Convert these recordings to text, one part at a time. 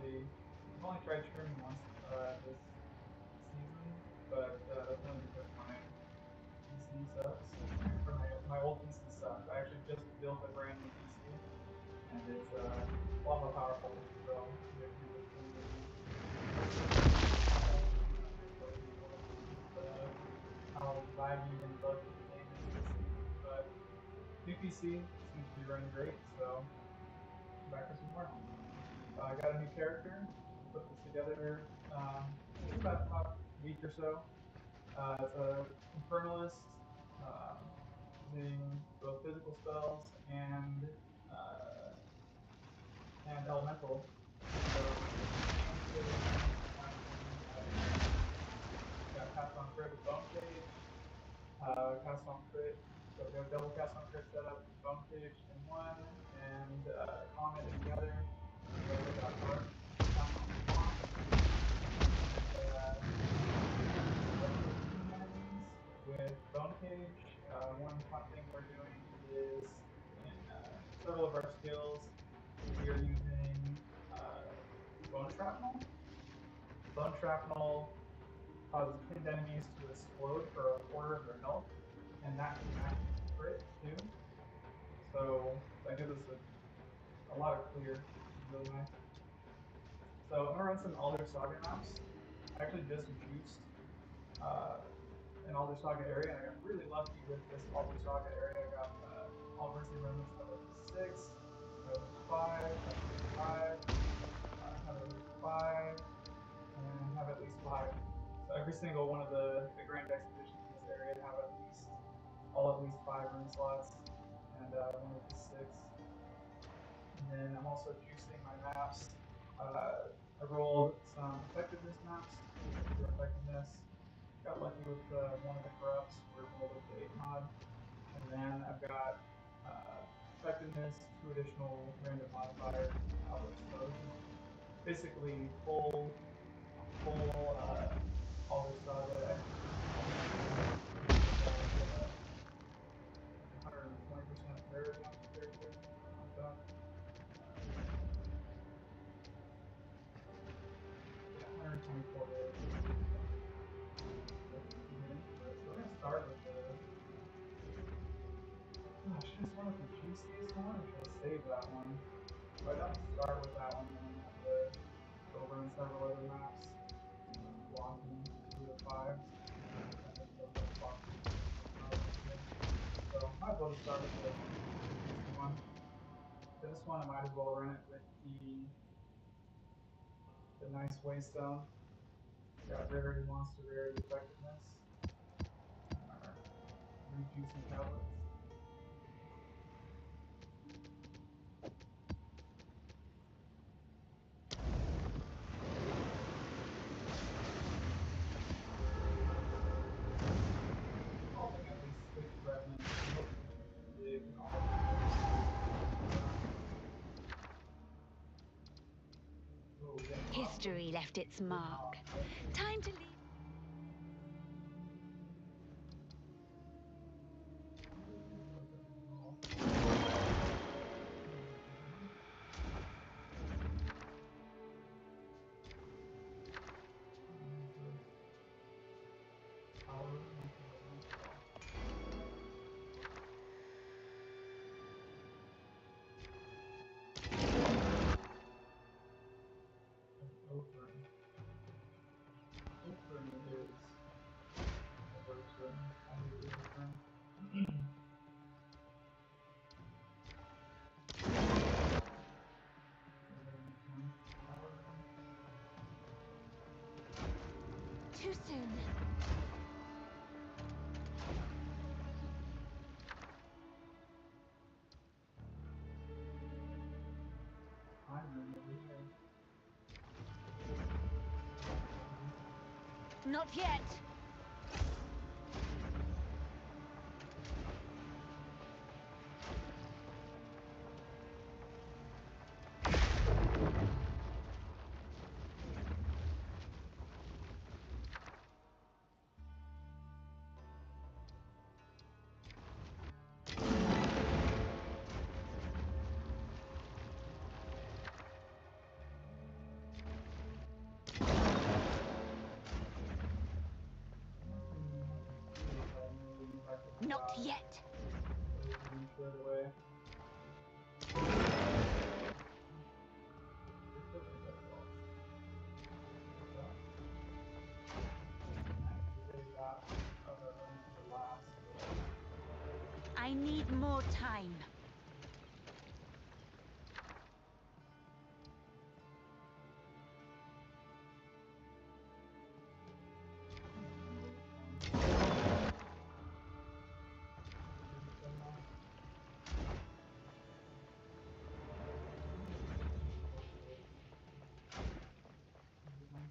I've only tried trimming once this season, but that's only because my PC sucks. Or my old PC sucked. I actually just built a brand new PC, and it's a lot more powerful. So I'm gonna do the trimming play anymore with how laggy and buggy the game is this season. But new PC seems to be running great, so back for some more. I got a new character. Put this together about a week or so. It's a infernalist using both physical spells uh, and elemental. So one skill got cast on crit with bone cage, cast on crit. So we have double cast on crit set up with bone cage in one and comet in the other. We also got dark cast on swamp. Enemies with bone cage. One fun thing we're doing is in several of our skills, we are using bone shrapnel. Bone shrapnel causes pinned enemies to explode for a quarter of their health, and that can actually crit too. So that gives us a lot of clear, which is really nice. So I'm gonna run some Aldur Saga maps. I actually just juiced uh, an Aldur Saga area, and I got really lucky with this Aldur Saga area. I got all Mercy Remnants have at least 6, have at least 5, have at least 5, have at least 5, and have at least 5. So every single one of the Grand Expeditions in this area have at least 5 room slots, and one at least 6. And then I'm also juicing my maps. I rolled some effectiveness maps for effectiveness. Got lucky with one of the corrupts. We're rolled with the 8 mod. And then I've got effectiveness, 2 additional random modifiers, and power. So this is basically full Alder Saga execution. 120% rarity on this character, something like that. Yeah, 124 rarity. So we're gonna start with the. Oh, should I start with the juiciest one, or should I save that one? If I don't start with that one, then I'm gonna have to go run several other maps, blocking 2 to 5. And then those like blocking 5 anyway. So might as well just start with the juicy one. For this one, I might as well run it with the nice waystone. Got rarity, monster rarity, effectiveness, and our 3 juicy tablets. Involving at least 6 revenants, hopefully big all History left its mark. Time to leave. Too soon. Not yet. Not yet. Reach right away. I need more time.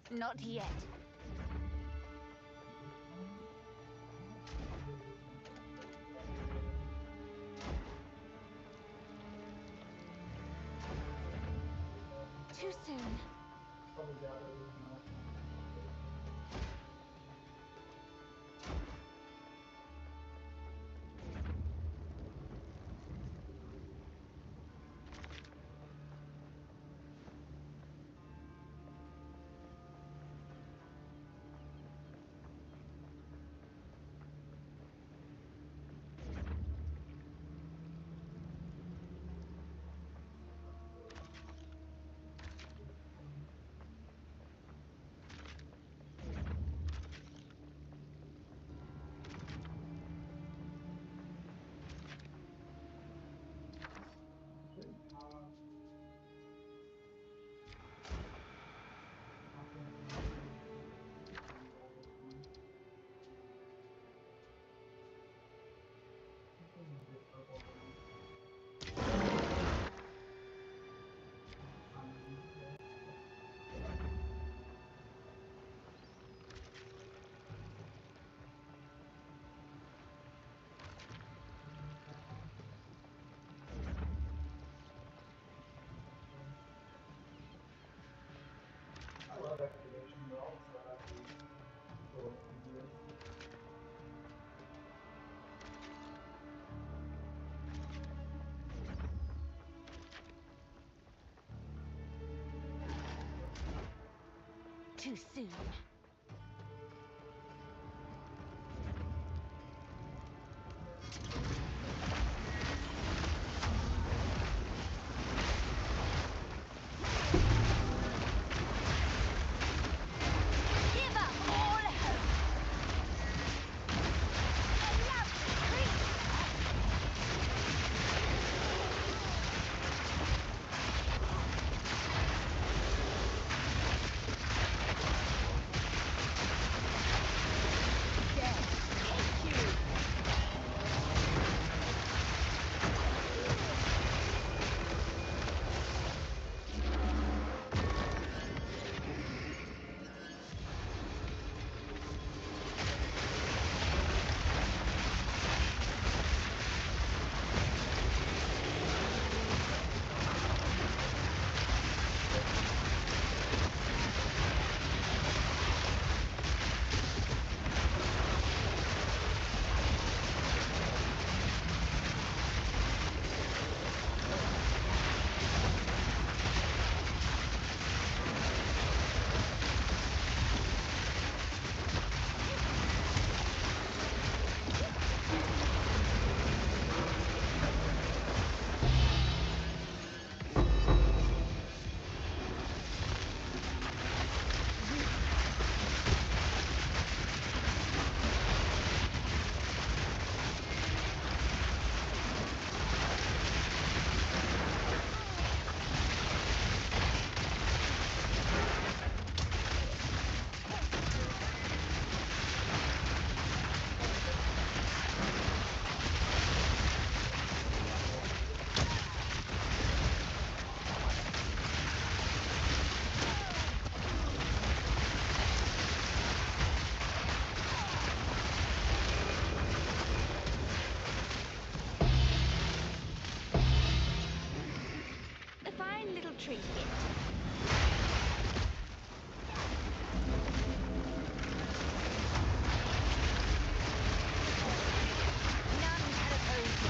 Not yet. Too soon. Probably gather this now. I love excavation, but all the stuff actually a little easier. Too soon. Give up all hope. A lovely creature. A fine little trinket. None can oppose you.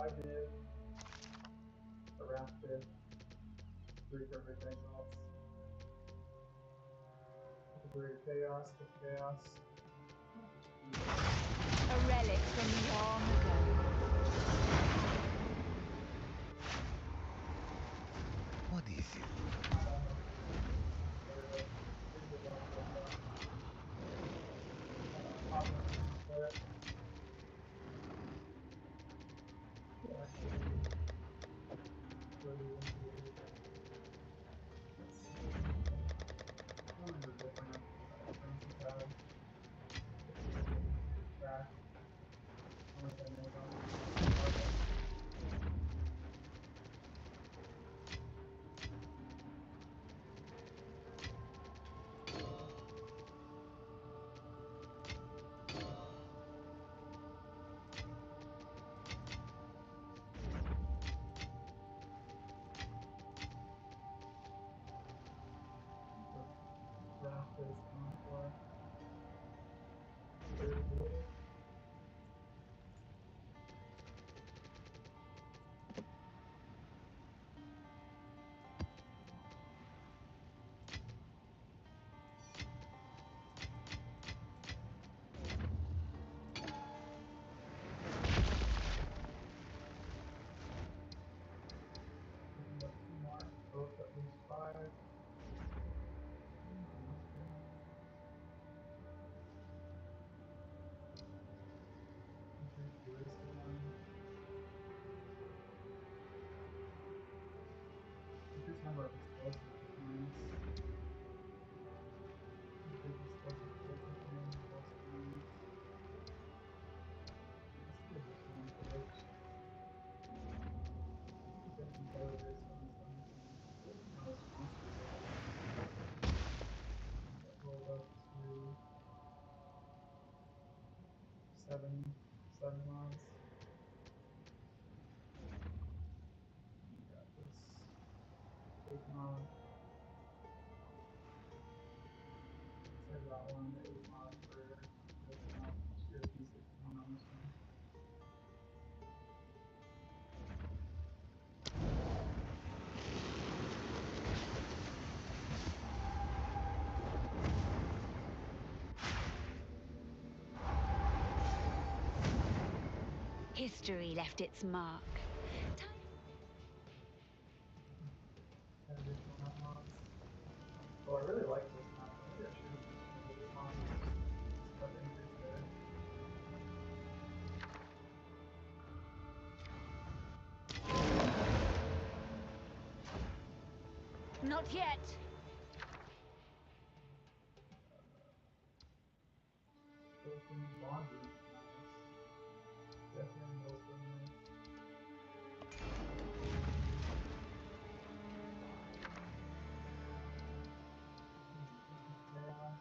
5 div, around 5th, 3 perfect dice rolls. Category chaos, the chaos. A relic from long ago. What is it? Both at least 5. Increase number of explosives is nice. Increase explosive kills with main plus ones. Let's do this one first. Get some better race on this one. Now this monster that rolled up to 7 mods. We got this 8 mod. Save that one, the 8 mod for this one. Just do a P16 on this one. History left its mark. Additional map mods. Oh, I really like this map. Maybe I should have this mod. Stuff increase there. Not yet. Broken bonding is nice. Definitely also nice. Chaos.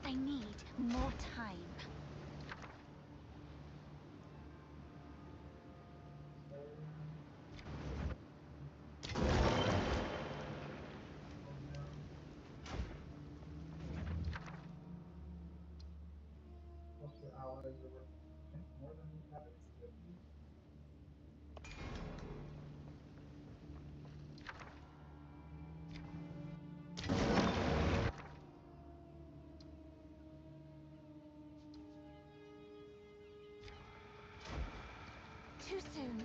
I need more time. Plus your allies are worth, I think, more than the inhabitants of Italy. Too soon.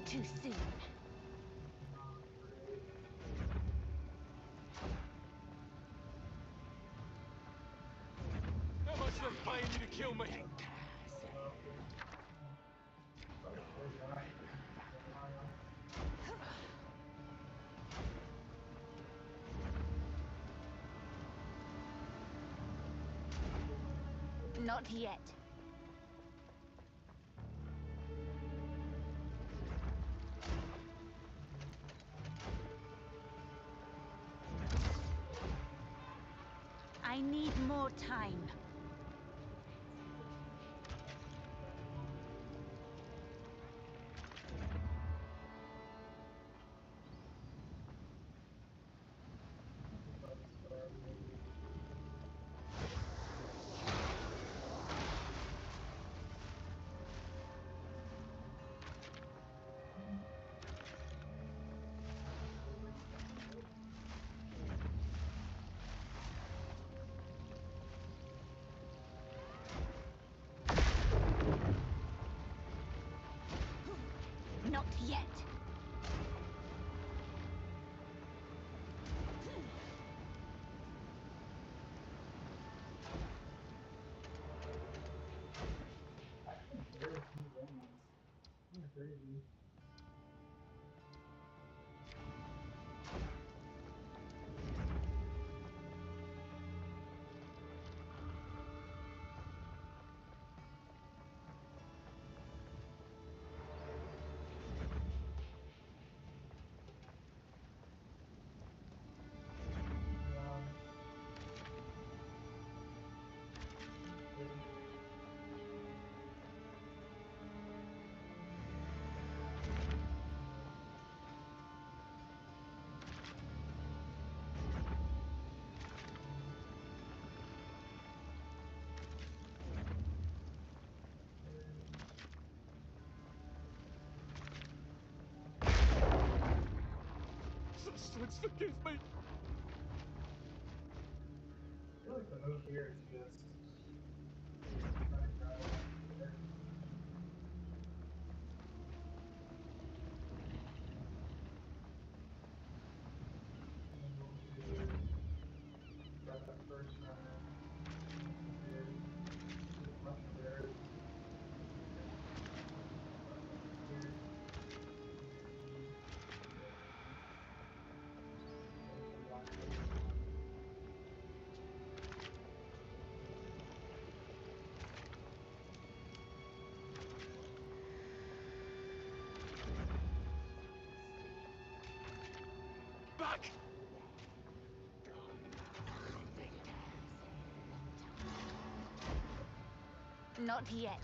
Too soon. Not great. How much are they paying you to kill me? Probably kill that. Mario. Not yet. I need more time. Not yet. Actually, very few wounds. Kind of crazy. Sisters, forgive me. I feel like the move here is just try to grab it there. And then we'll do grab that first runner here. Just rush there. Here. Back! Not yet.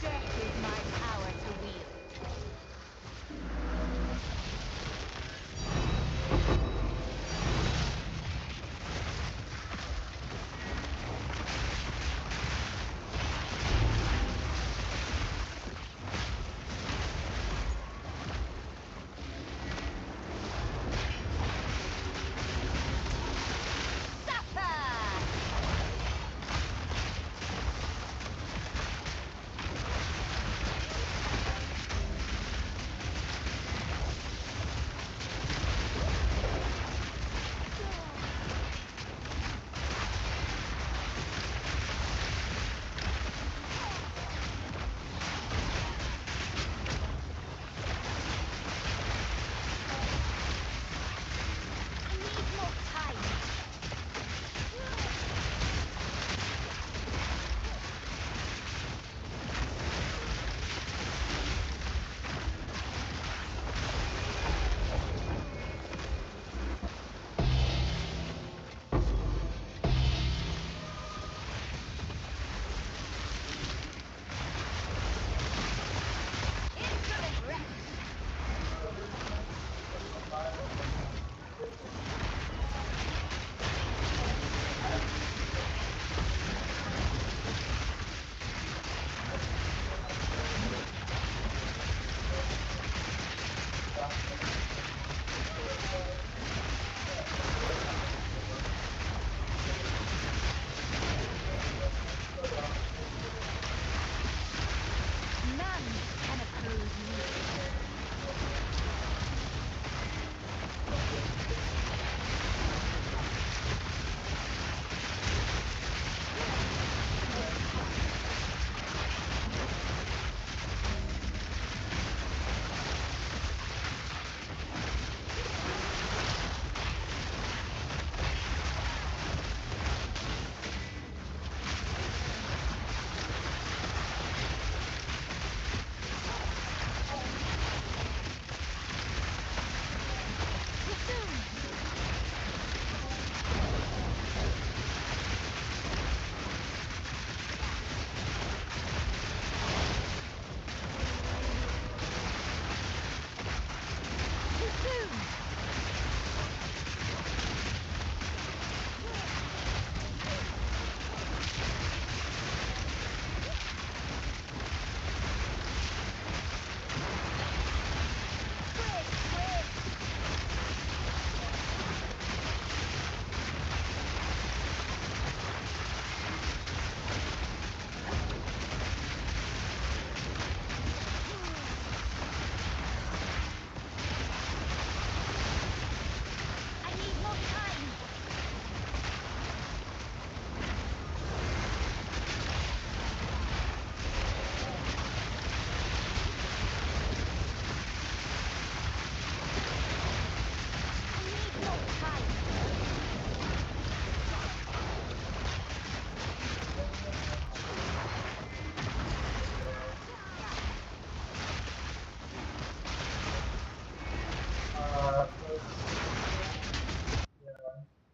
Death is my power to wield. None can oppose me.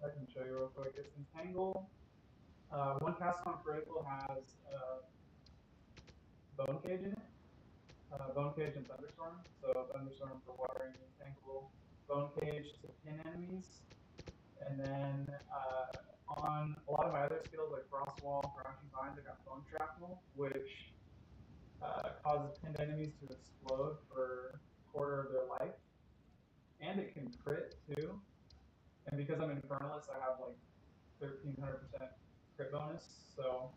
I can show you real quick. It's Entangle. One cast on critical has Bone Cage in it. Bone Cage and Thunderstorm. So Thunderstorm for watering Entangle. Bone Cage to pin enemies. And then on a lot of my other skills like Frost Wall, Crashing Vines, I got Bone Shrapnel, which causes pinned enemies to explode for a quarter of their life. And it can crit too. And because I'm Infernalist, I have like 1300% crit bonus. So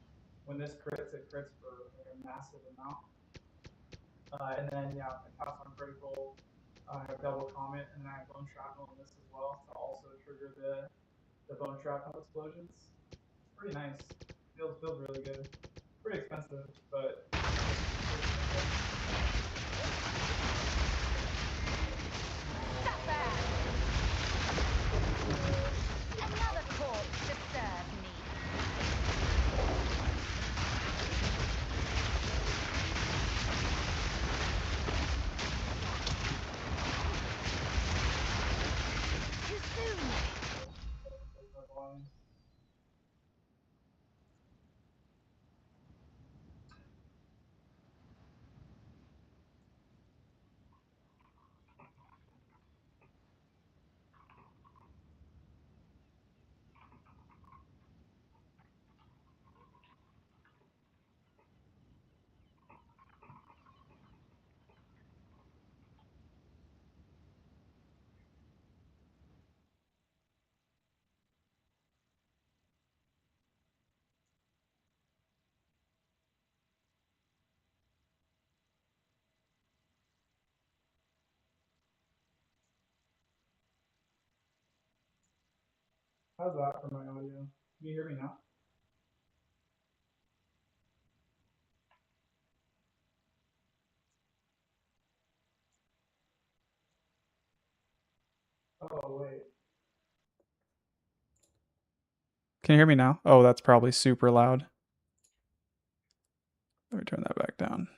when this crits, it crits for like a massive amount. And then yeah, I cast on critical. I have double comet, and then I have bone shrapnel in this as well to also trigger the bone shrapnel explosions. It's pretty nice. Feels really good. Pretty expensive, but Stop there! Another corpse to serve me. Too soon! how's that for my audio? Can you hear me now? Oh wait. Can you hear me now? Oh, that's probably super loud. Let me turn that back down.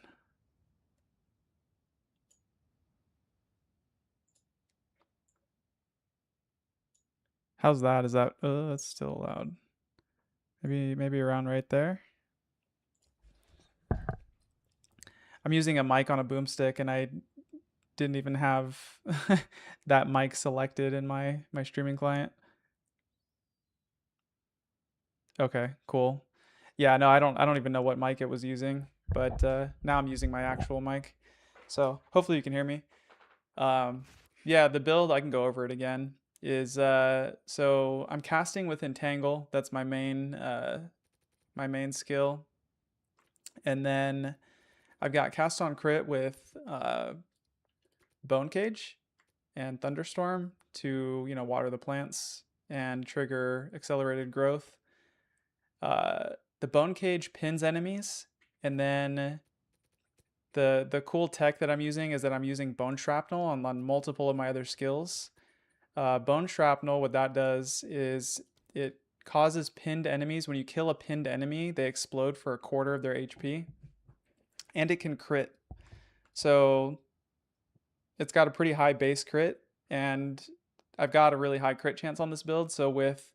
How's that? Is that it's still loud. Maybe around right there. I'm using a mic on a boomstick and I didn't even have that mic selected in my streaming client. Okay, cool. Yeah, no, I don't even know what mic it was using, but now I'm using my actual mic. So hopefully you can hear me. Yeah, the build, I can go over it again, is so I'm casting with Entangle. That's my main skill. And then I've got Cast on Crit with Bone Cage and Thunderstorm to, water the plants and trigger accelerated growth. The Bone Cage pins enemies, and then the cool tech that I'm using is that I'm using Bone Shrapnel on multiple of my other skills. Bone Shrapnel, what that does is it causes pinned enemies. When you kill a pinned enemy, they explode for a quarter of their HP, and it can crit. So it's got a pretty high base crit, and I've got a really high crit chance on this build. So with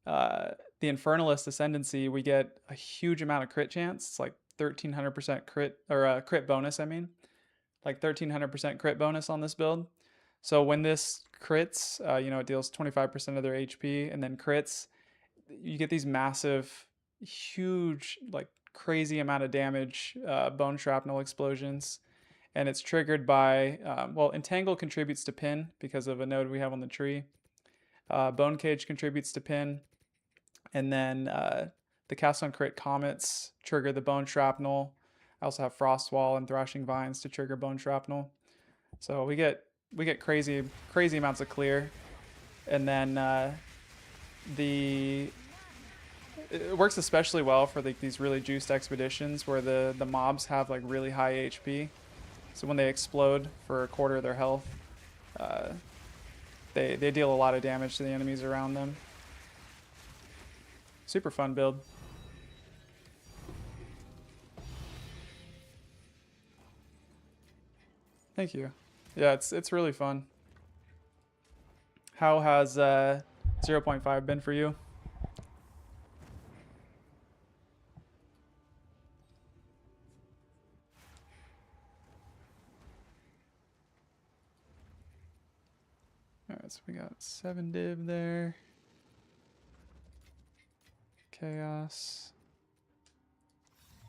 the Infernalist Ascendancy, we get a huge amount of crit chance. It's like 1300% crit, or crit bonus, I mean. Like 1300% crit bonus on this build. So when this crits, it deals 25% of their HP, and then crits, you get these massive, huge, like crazy amount of damage, bone shrapnel explosions. And it's triggered by, Entangle contributes to pin because of a node we have on the tree. Bone Cage contributes to pin. And then the Cast on Crit Comets trigger the Bone Shrapnel. I also have Frost Wall and Thrashing Vines to trigger Bone Shrapnel. So we get crazy amounts of clear. And then it works especially well for these really juiced expeditions where the mobs have like really high HP. So when they explode for a quarter of their health, they deal a lot of damage to the enemies around them. Super fun build. Thank you. Yeah, it's really fun. How has 0.5 been for you? Alright, so we got 7 div there. Chaos.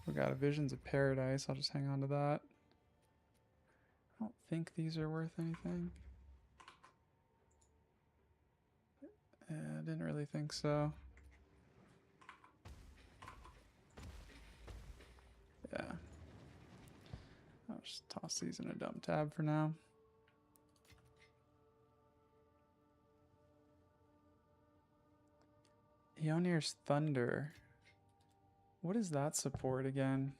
We got a Visions of Paradise. I'll just hang on to that. I don't think these are worth anything. I didn't really think so. Yeah. I'll just toss these in a dump tab for now. Mjolnir's Thunder. What does that support again?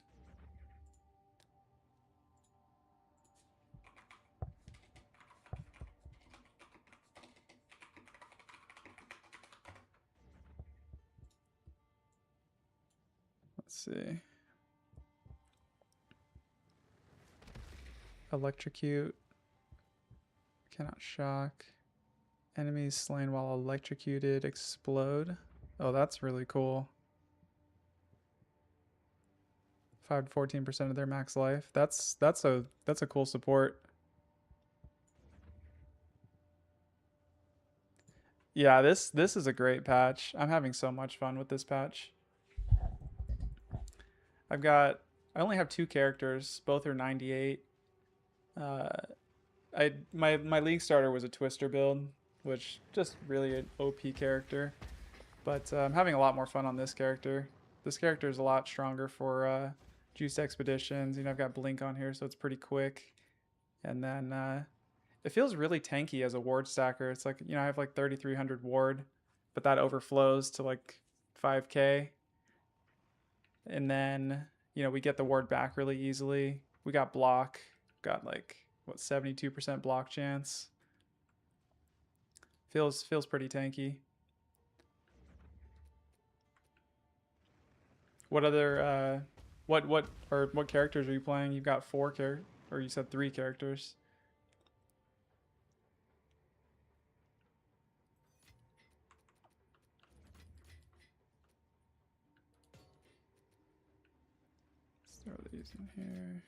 Let's see. Electrocute. Cannot shock. Enemies slain while electrocuted explode. Oh, that's really cool. 5 to 14% of their max life. That's a cool support. Yeah, this is a great patch. I'm having so much fun with this patch. I only have 2 characters. Both are 98. My league starter was a Twister build, which just really an OP character. But I'm having a lot more fun on this character. This character is a lot stronger for juiced expeditions. You know, I've got Blink on here, so it's pretty quick. And then it feels really tanky as a ward stacker. It's like, you know, I have like 3,300 ward, but that overflows to like 5k. And then, you know, we get the ward back really easily. We got block. Got like, what, 72% block chance. Feels pretty tanky. What other what characters are you playing? You've got 4 characters, or you said 3 characters. Let's throw these in here.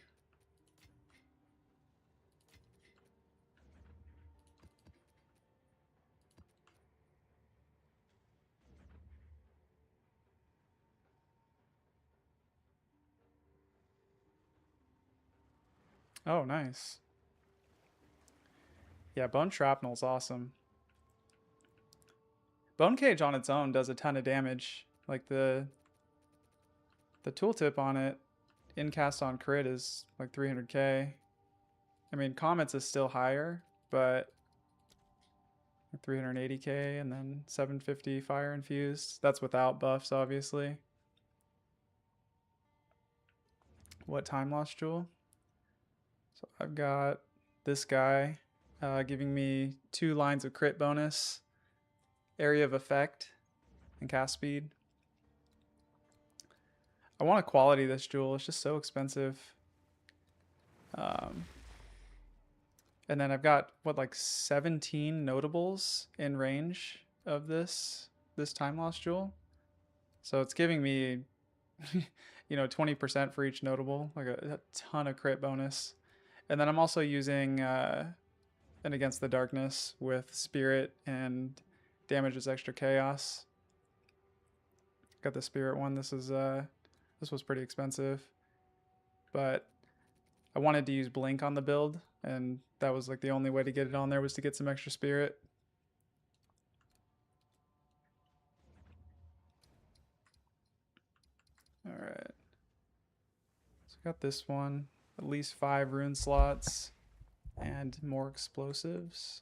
Oh, nice. Yeah, Bone Shrapnel's awesome. Bone Cage on its own does a ton of damage. Like the tooltip on it, incast on crit is like 300k. I mean, Comets is still higher, but 380k, and then 750 fire infused. That's without buffs, obviously. What time loss jewel? So I've got this guy giving me 2 lines of crit bonus, area of effect, and cast speed. I want to quality this jewel. It's just so expensive. And then I've got, what, like 17 notables in range of this time loss jewel. So it's giving me, you know, 20% for each notable, like a ton of crit bonus. And then I'm also using an Against the Darkness with Spirit and damages extra chaos. Got the Spirit one. This was pretty expensive, but I wanted to use Blink on the build, and that was like the only way to get it on there was to get some extra Spirit. All right. So got this one, at least 5 rune slots and more explosives.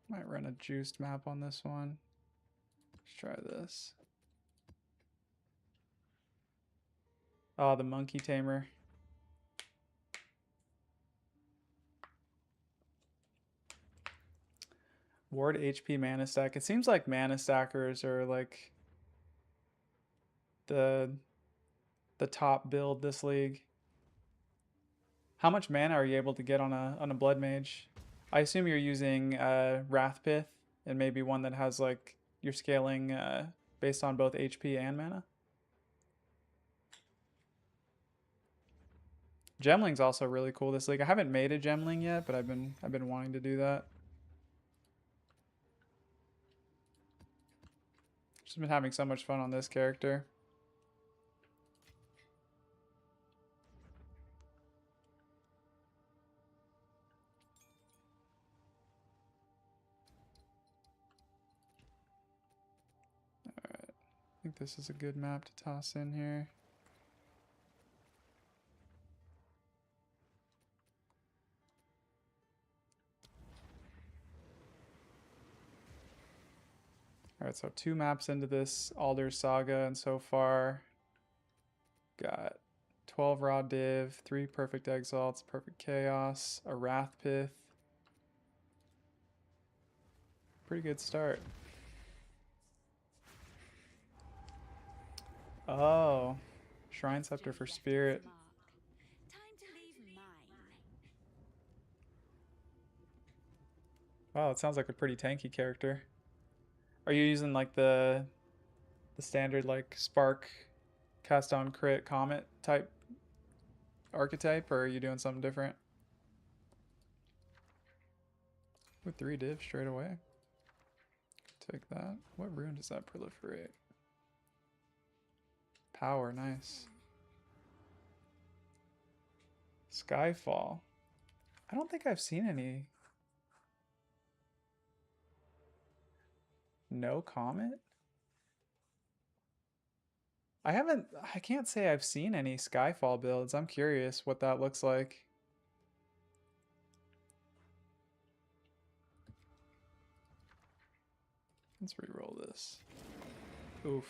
Might run a juiced map on this one. Let's try this. Oh, the Monkey Tamer. Ward HP mana stack. It seems like mana stackers are like the top build this league. How much mana are you able to get on a blood mage? I assume you're using Wrathpith and maybe one that has like you're scaling based on both HP and mana. Gemling's also really cool this league. I haven't made a Gemling yet, but I've been wanting to do that. Just been having so much fun on this character. Alright. I think this is a good map to toss in here. Alright, so 2 maps into this Aldur Saga, and so far got 12 Raw Div, 3 Perfect Exalts, Perfect Chaos, a Wrath Pith. Pretty good start. Oh, Shrine Scepter for Spirit. Time to leave mine. Wow, it sounds like a pretty tanky character. Are you using like the standard like Spark, Cast on Crit, Comet type archetype, or are you doing something different? With 3 div straight away. Take that. What rune does that proliferate? Power, nice. Skyfall. I don't think I've seen any. No Comet? I can't say I've seen any Skyfall builds. I'm curious what that looks like. Let's re-roll this. Oof.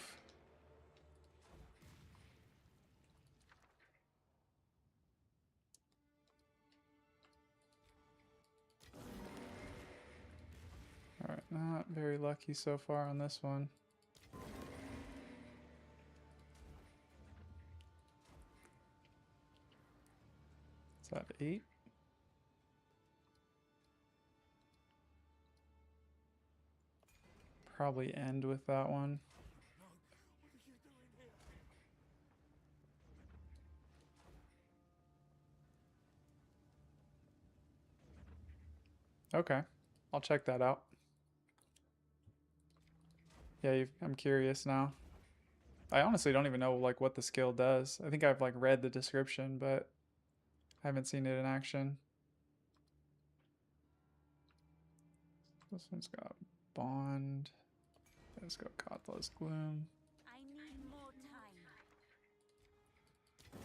Alright, not very lucky so far on this one. Is that 8? Probably end with that one. Okay, I'll check that out. Yeah, I'm curious now. I honestly don't even know like what the skill does. I think I've like read the description, but I haven't seen it in action. This one's got Bond. It's got Katla's Gloom. I need more time. I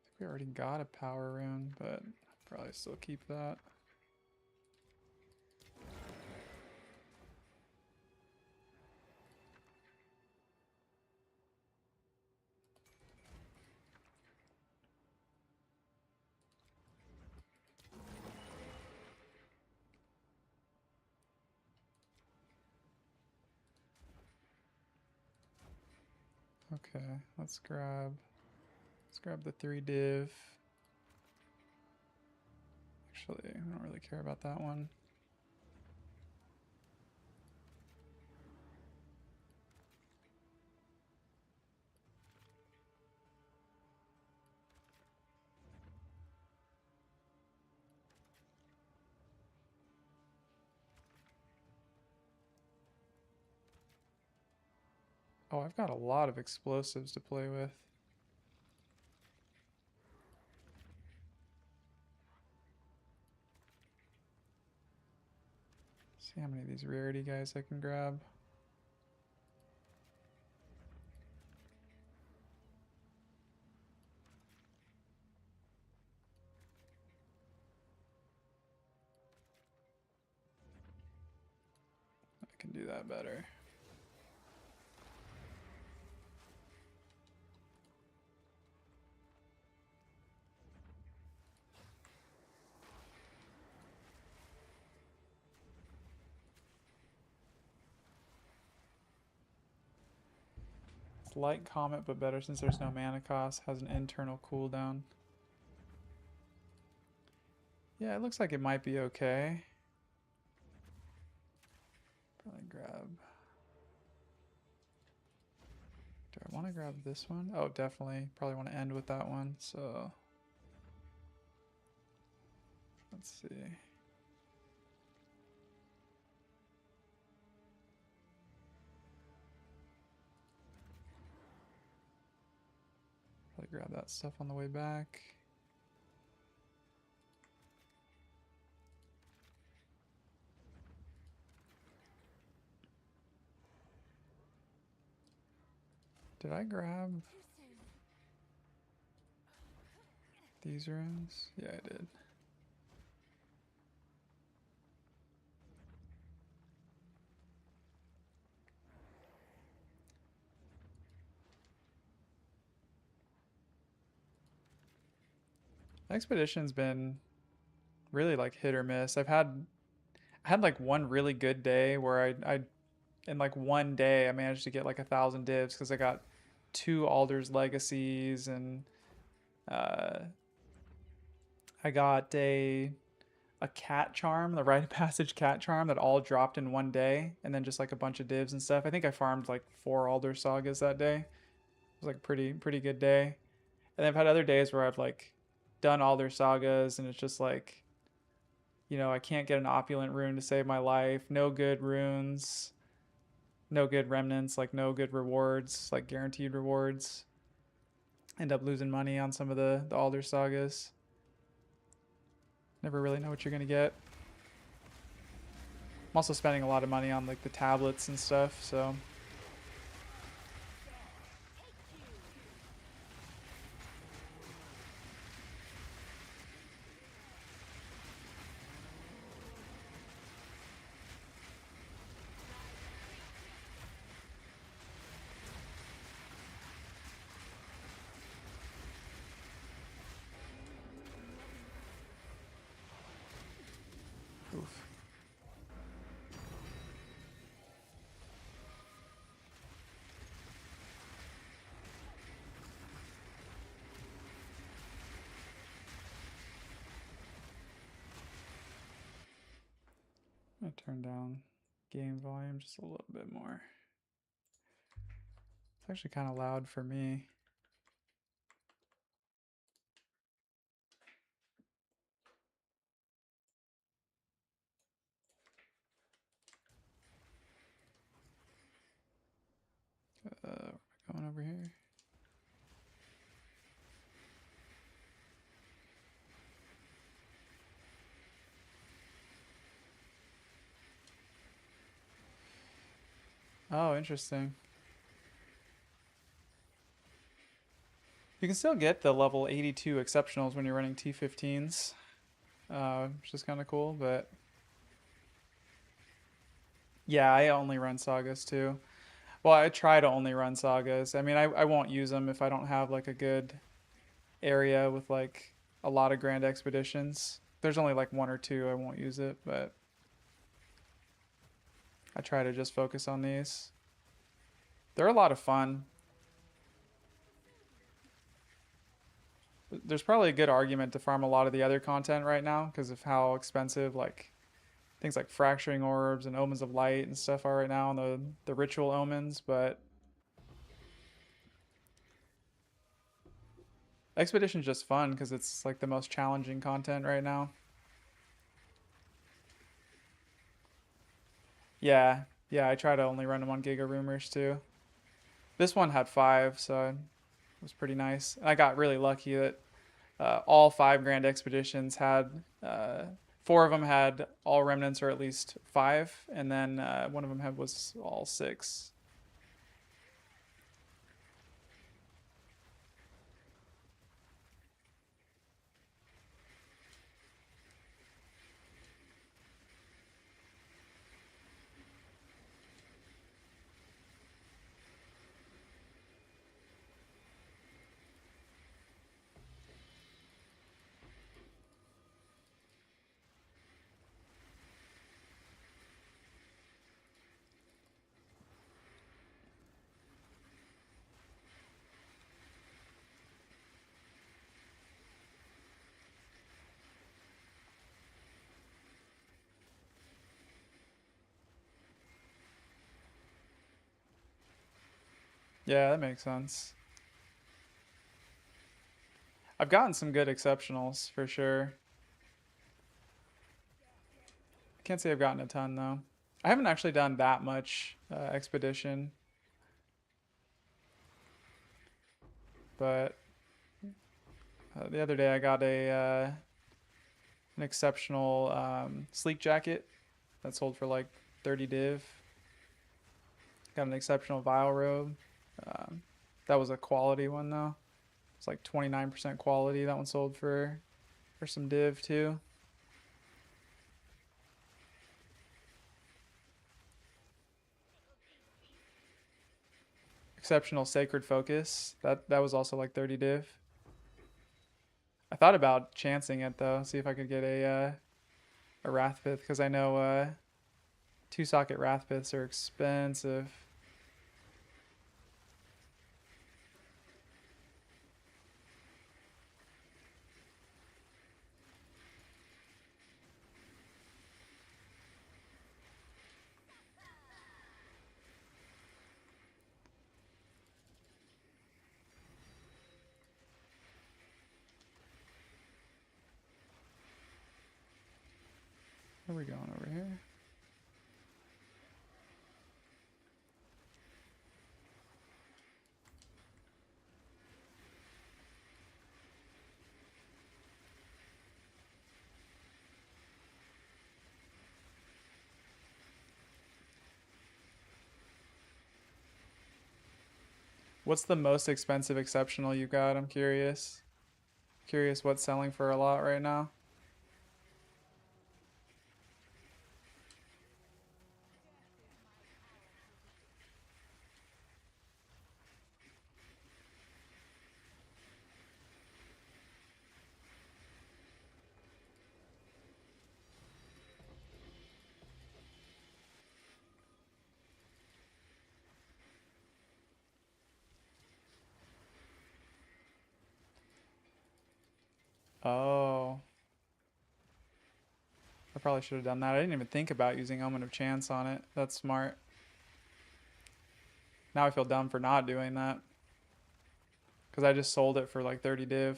think we already got a power rune, but I'll probably still keep that. Okay, let's grab the 3 div. Actually, I don't really care about that one. Oh, I've got a lot of explosives to play with. See how many of these rarity guys I can grab. I can do that better. It's like Comet, but better since there's no mana cost. Has an internal cooldown. Yeah, it looks like it might be okay. Probably grab... Do I want to grab this one? Oh, definitely. Probably want to end with that one, so... Let's see. Probably grab that stuff on the way back. Did I grab these runes? Yeah, I did. Expedition's been really like hit or miss. I had like one really good day where I in like one day I managed to get like 1,000 divs because I got 2 Aldur's legacies and uh, I got a cat charm, the rite of passage cat charm that all dropped in one day, and then just like a bunch of divs and stuff. I think I farmed like 4 Aldur sagas that day. It was like pretty good day. And I've had other days where I've like done Aldur sagas and it's just like, you know, I can't get an opulent rune to save my life. No good runes, no good remnants, like no good rewards, like guaranteed rewards. End up losing money on some of the Aldur sagas. Never really know what you're gonna get. I'm also spending a lot of money on like the tablets and stuff, so oof. I'm gonna turn down game volume just a little bit more. It's actually kind of loud for me. Where am I going over here? Oh, interesting. You can still get the level 82 exceptionals when you're running T15s, which is kind of cool, but yeah, I only run sagas too. Well, I try to only run sagas. I mean, I won't use them if I don't have like a good area with like a lot of grand expeditions. There's only like 1 or 2 I won't use it, but I try to just focus on these. They're a lot of fun. There's probably a good argument to farm a lot of the other content right now because of how expensive like things like fracturing orbs and omens of light and stuff are right now, and the ritual omens, but Expedition's just fun because it's like the most challenging content right now. Yeah, yeah, I try to only run them on Giga Rumors too. This one had 5, so it was pretty nice. And I got really lucky that all 5 Grand Expeditions had 4 of them had all remnants or at least 5, and then one of them was all 6. Yeah, that makes sense. I've gotten some good exceptionals for sure. I can't say I've gotten a ton though. I haven't actually done that much expedition, but the other day I got an exceptional sleek jacket that sold for like 30 div. Got an exceptional vial robe. Um, that was a quality one though. It's like 29% quality. That one sold for some div too. Exceptional sacred focus. That was also like 30 div. I thought about chancing it though, see if I could get a Wrathpith, because I know 2-socket Wrathpiths are expensive. Where are we going over here? What's the most expensive exceptional you got? I'm curious. Curious what's selling for a lot right now. Oh. I probably should have done that. I didn't even think about using Omen of Chance on it. That's smart. Now I feel dumb for not doing that. Because I just sold it for like 30 div.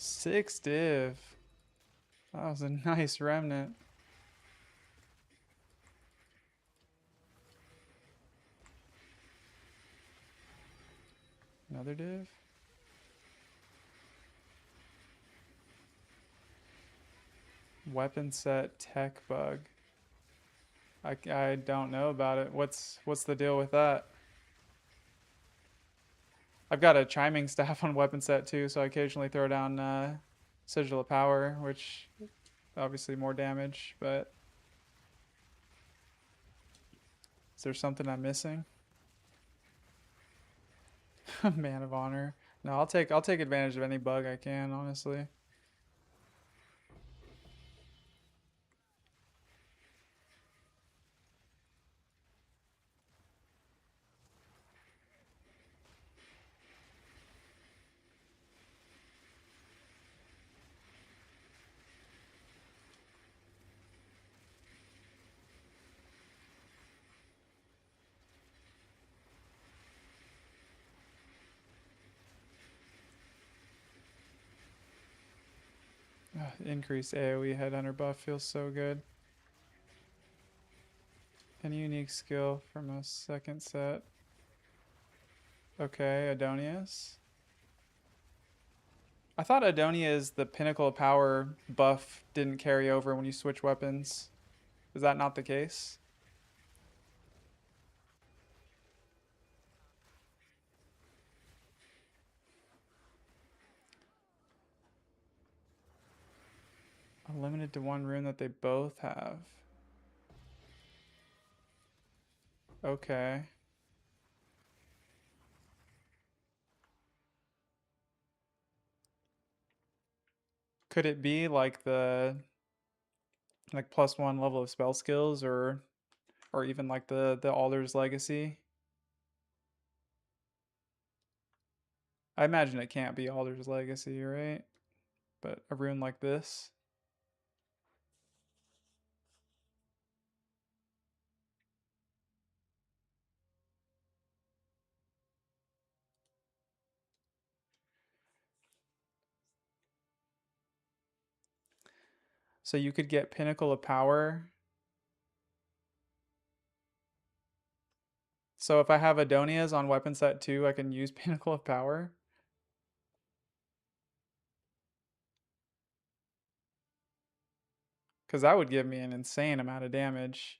Six div. That was a nice remnant. Another div. Weapon set tech bug. I don't know about it. What's the deal with that? I've got a chiming staff on weapon set too, so I occasionally throw down Sigil of Power, which obviously more damage, but is there something I'm missing? Man of Honor. No, I'll take advantage of any bug I can, honestly. Increased AoE headhunter buff feels so good. Any unique skill from a second set. Okay, Adonius. I thought Adonia's the Pinnacle of Power buff didn't carry over when you switch weapons. Is that not the case? Limited to one rune that they both have. Okay. Could it be like the +1 level of spell skills, or even like the Aldur's Legacy? I imagine it can't be Aldur's Legacy, right? But a rune like this. So you could get Pinnacle of Power. So if I have Adonias on weapon set 2, I can use Pinnacle of Power. Because that would give me an insane amount of damage.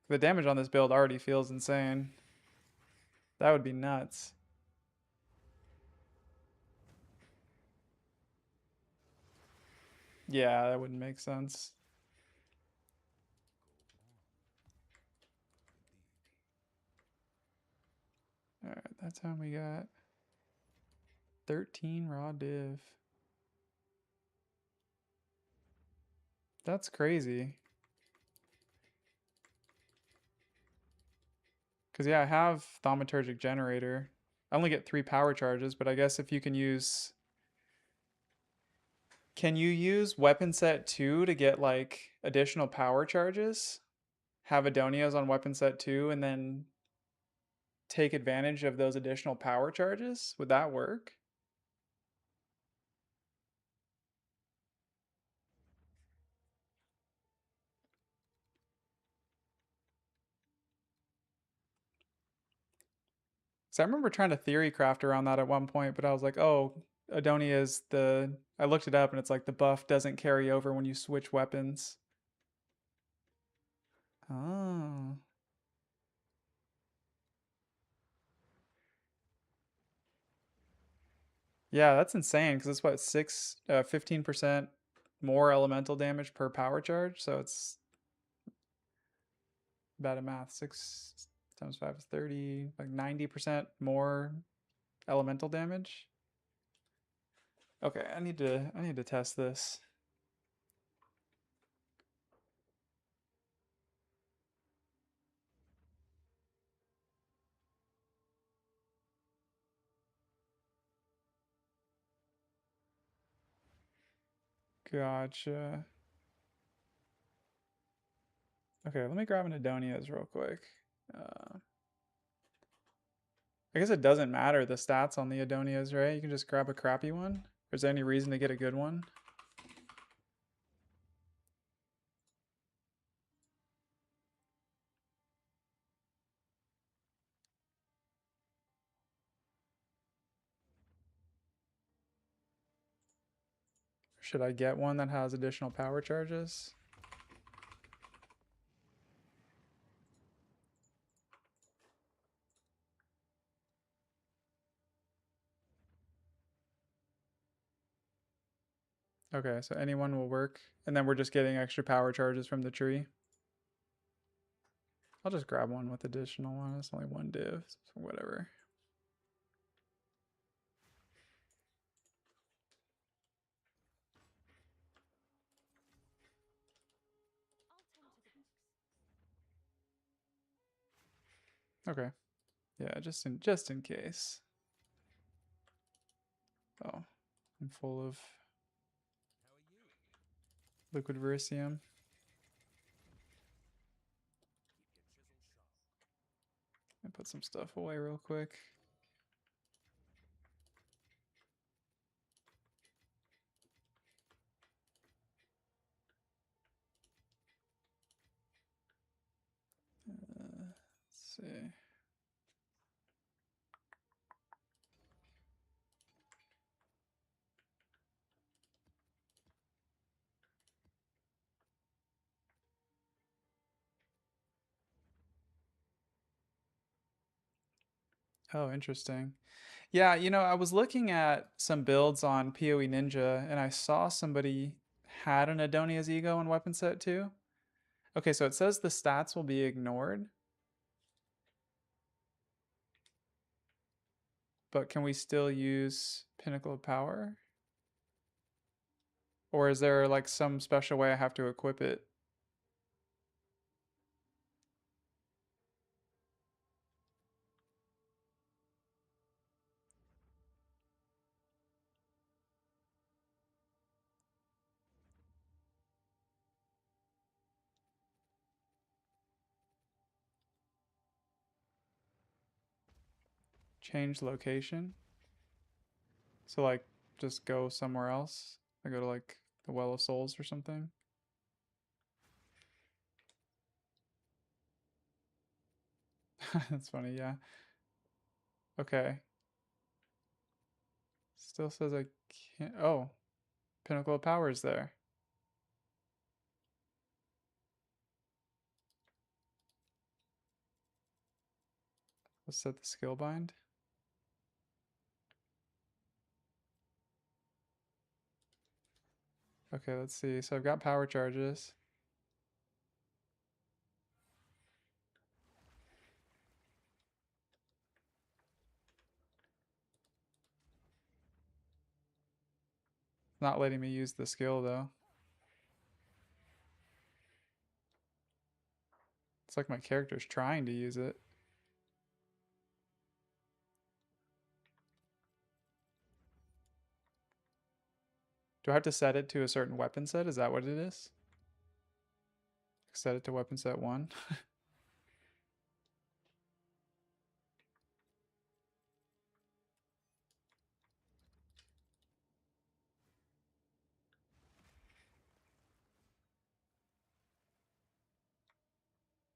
The damage on this build already feels insane. That would be nuts. Yeah, that wouldn't make sense. Alright, that's how we got 13 raw div. That's crazy. Because, yeah, I have Thaumaturgic Generator. I only get 3 power charges, but I guess if you can use... Can you use weapon set 2 to get, like, additional power charges? Have Adonias on weapon set 2 and then take advantage of those additional power charges? Would that work? So I remember trying to theory craft around that at one point, but I was like, oh, Adonia is the... I looked it up and it's like the buff doesn't carry over when you switch weapons. Oh. Yeah, that's insane because it's what, 15% more elemental damage per power charge. So it's bad at math. 6 times 5 is 30, like 90% more elemental damage. Okay, I need to test this. Gotcha. Okay, let me grab an Adonias real quick. I guess it doesn't matter the stats on the Adonias, right? You can just grab a crappy one. Or is there any reason to get a good one? Should I get one that has additional power charges? Okay, so anyone will work. And then we're just getting extra power charges from the tree. I'll just grab one with additional one. It's only 1 div, so whatever. Okay. Yeah, just in case. Oh, I'm full of liquid verisium. I put some stuff away real quick. Let's see. Oh, interesting. Yeah, you know, I was looking at some builds on PoE Ninja and I saw somebody had an Adonia's Ego in weapon set too. Okay, so it says the stats will be ignored. But can we still use Pinnacle of Power? Or is there like some special way I have to equip it? Change location? So like just go somewhere else? I go to like The Well of Souls or something. That's funny, yeah. Okay. Still says I can't. Oh, Pinnacle of Power is there. Let's set the skill bind. Okay, let's see. So I've got power charges. Not letting me use the skill though. It's like my character's trying to use it. Do I have to set it to a certain weapon set? Is that what it is? Set it to weapon set 1.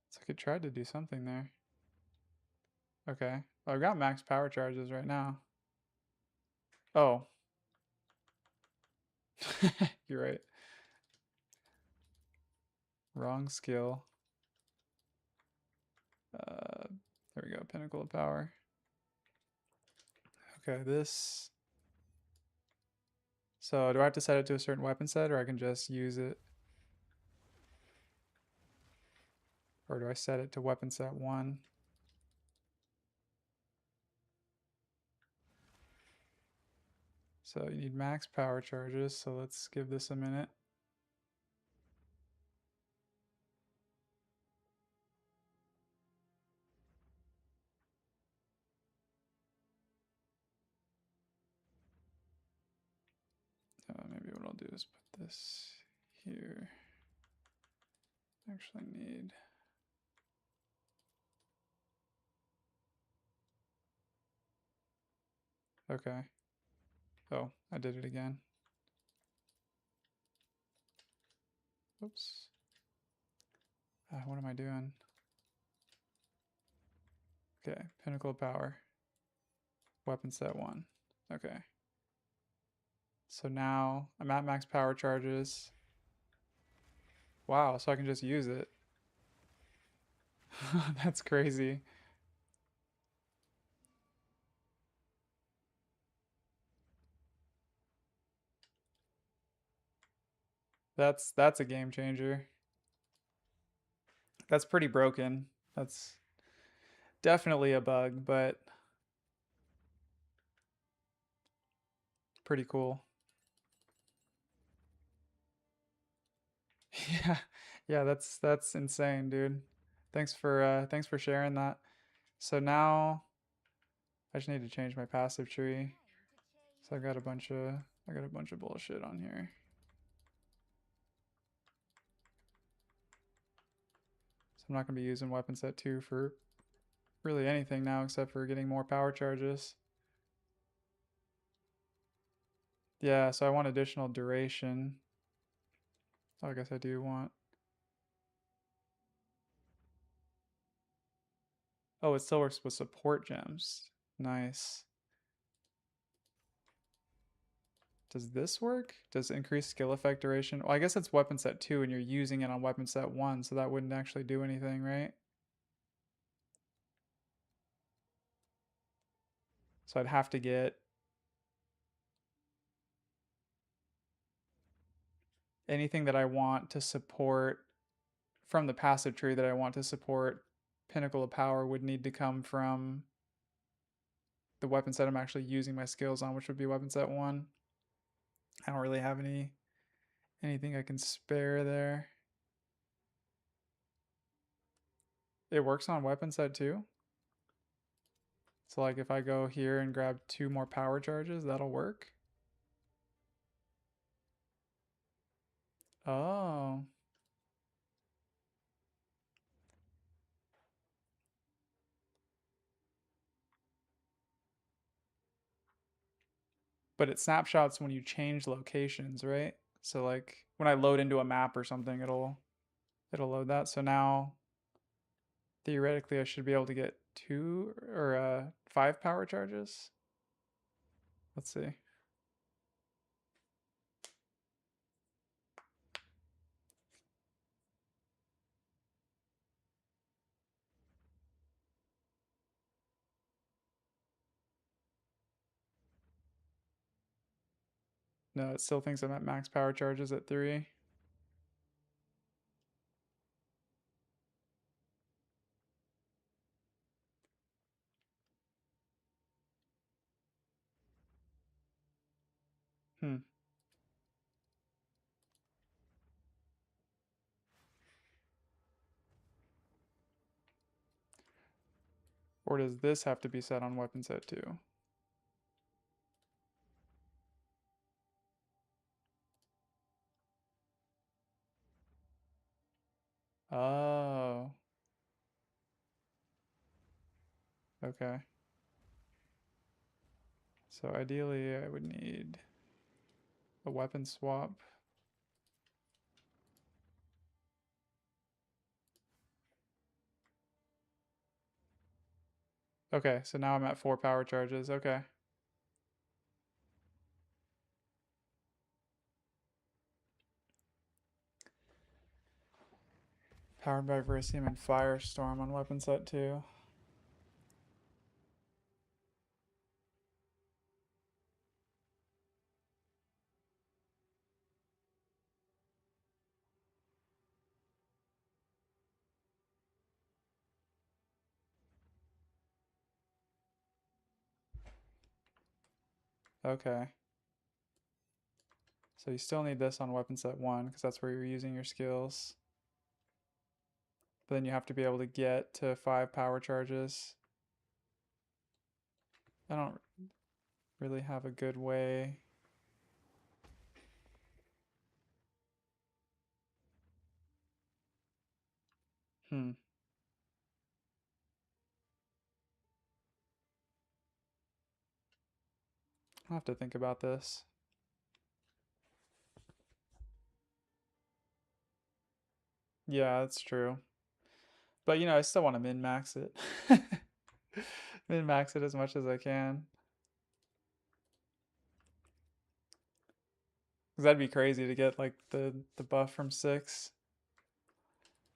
It's like it tried to do something there. Okay. Well, I've got max power charges right now. Oh. You're right. Wrong skill. There we go. Pinnacle of Power. Okay, this. So do I have to set it to a certain weapon set, or I can just use it? Or do I set it to weapon set 1? So you need max power charges, so let's give this a minute. Maybe what I'll do is put this here. Actually need. Okay. Oh, I did it again. Oops. What am I doing? Okay, Pinnacle of Power. Weapon set 1. Okay. So now I'm at max power charges. Wow, so I can just use it. That's crazy. That's a game changer. That's pretty broken. That's definitely a bug, but pretty cool. Yeah. Yeah, that's insane, dude. Thanks for sharing that. So now I just need to change my passive tree. So I got a bunch of bullshit on here. So I'm not going to be using weapon set 2 for really anything now except for getting more power charges. Yeah, so I want additional duration. Oh, I guess I do want. Oh, it still works with support gems. Nice. Does this work? Does increase skill effect duration? Well, I guess it's weapon set 2 and you're using it on weapon set 1, so that wouldn't actually do anything, right? So I'd have to get anything that I want to support from the passive tree that I want to support Pinnacle of Power would need to come from the weapon set I'm actually using my skills on, which would be weapon set 1. I don't really have anything I can spare there. It works on weapon set 2. So like if I go here and grab 2 more power charges, that'll work. Oh. But it snapshots when you change locations, right? So like when I load into a map or something, it'll load that. So now theoretically I should be able to get 2 or 5 power charges. Let's see. No, it still thinks I'm at max power charges at 3. Hmm. Or does this have to be set on weapon set too? Oh. Okay. So ideally I would need a weapon swap. Okay, so now I'm at 4 power charges. Okay. Powered by Verisium and Firestorm on weapon set 2. Okay. So you still need this on weapon set 1 because that's where you're using your skills. But then you have to be able to get to 5 power charges. I don't really have a good way. Hmm. I'll have to think about this. Yeah, that's true. But you know, I still want to min-max it. Min-max it as much as I can. Because that'd be crazy to get like the buff from 6.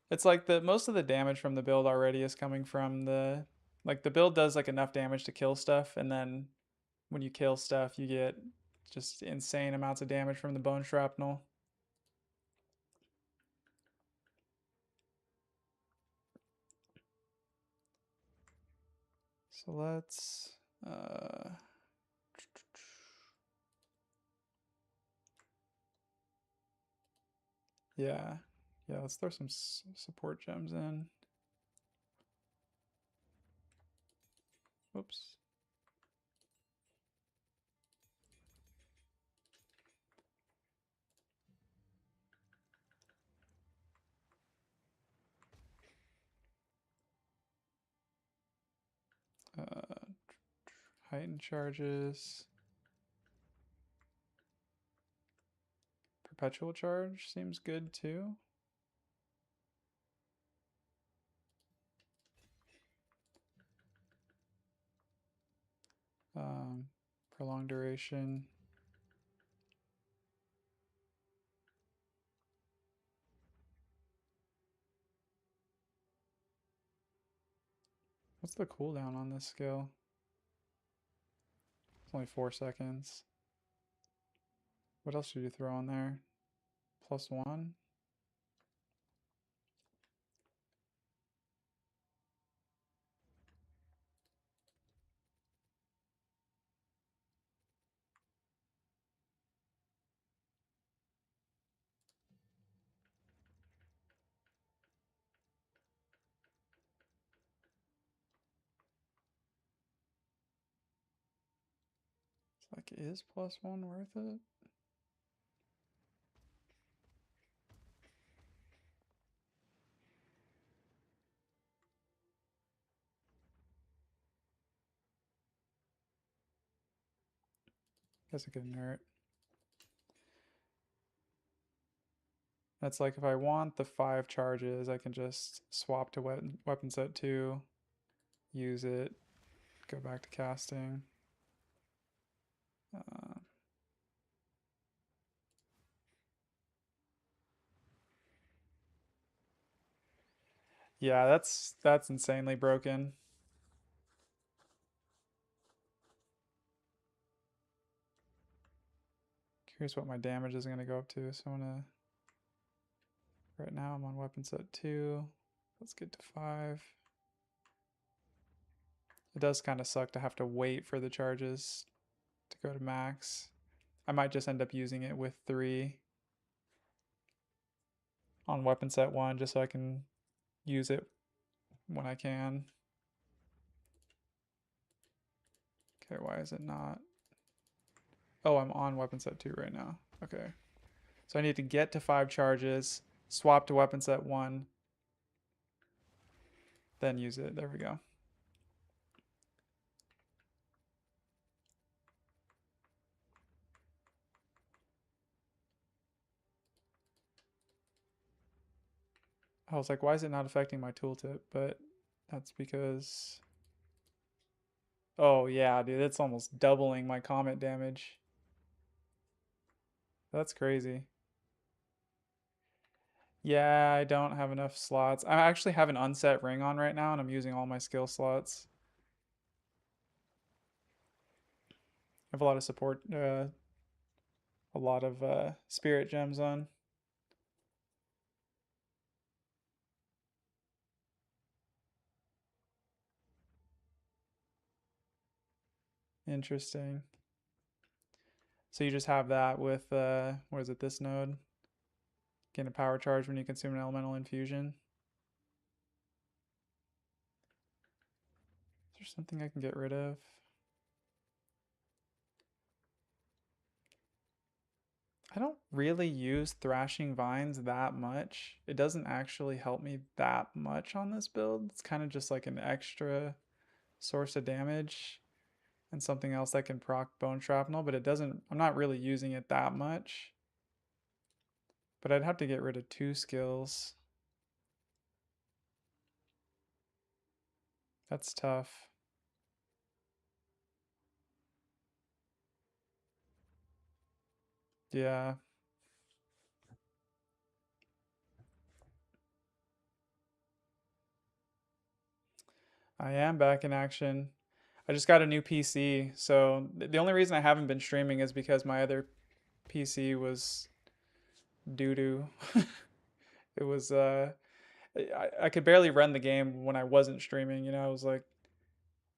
It's like the most of the damage from the build already is coming from the like the build does like enough damage to kill stuff, and then when you kill stuff you get just insane amounts of damage from the bone shrapnel. So let's yeah. Yeah, let's throw some support gems in. Whoops. Heightened charges. Perpetual charge seems good too. Prolonged duration. What's the cooldown on this skill? It's only 4 seconds. What else should you throw in there? +1? It's like, is +1 worth it? Guess I could inert. That's like if I want the 5 charges, I can just swap to weapon set 2, use it, go back to casting. Yeah, that's insanely broken. Here's what my damage is going to go up to. So I'm going to, right now I'm on weapon set 2. Let's get to 5. It does kind of suck to have to wait for the charges to go to max. I might just end up using it with 3 on weapon set 1 just so I can use it when I can. Okay, why is it not? Oh, I'm on weapon set 2 right now. Okay. So I need to get to 5 charges, swap to weapon set 1, then use it. There we go. I was like, why is it not affecting my tooltip? But that's because... Oh yeah, dude, it's almost doubling my comet damage. That's crazy. Yeah, I don't have enough slots. I actually have an unset ring on right now, and I'm using all my skill slots. I have a lot of support, a lot of spirit gems on. Interesting. So you just have that with, what is it, this node? Gain a power charge when you consume an elemental infusion. Is there something I can get rid of? I don't really use Thrashing Vines that much. It doesn't actually help me that much on this build. It's kind of just like an extra source of damage and something else that can proc Bone Shrapnel, but it doesn't, I'm not really using it that much. But I'd have to get rid of 2 skills. That's tough. Yeah. I am back in action. I just got a new PC, so the only reason I haven't been streaming is because my other PC was doo-doo. It was I could barely run the game when I wasn't streaming, you know. I was like,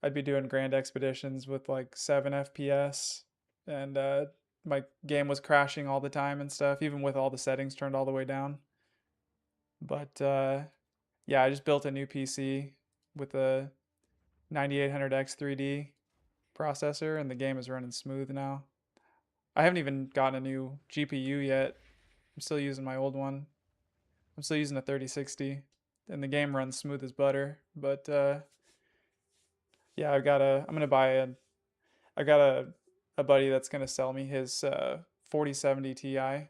I'd be doing grand expeditions with like 7 FPS, and my game was crashing all the time and stuff, even with all the settings turned all the way down. But yeah, I just built a new PC with a 9800X 3D processor, and the game is running smooth now. I haven't even gotten a new GPU yet. I'm still using my old one. I'm still using a 3060, and the game runs smooth as butter. But yeah, I'm gonna buy I got a buddy that's gonna sell me his 4070 Ti a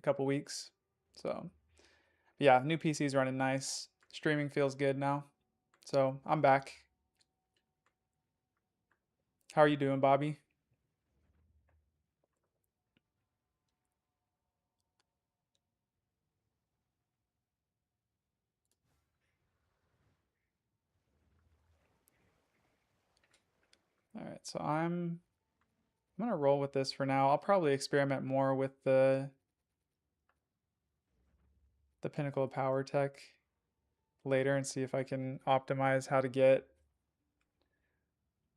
couple weeks. So yeah, new PC's running nice. Streaming feels good now. So I'm back. How are you doing, Bobby? All right, so I'm gonna roll with this for now. I'll probably experiment more with the Pinnacle of Power tech later and see if I can optimize how to get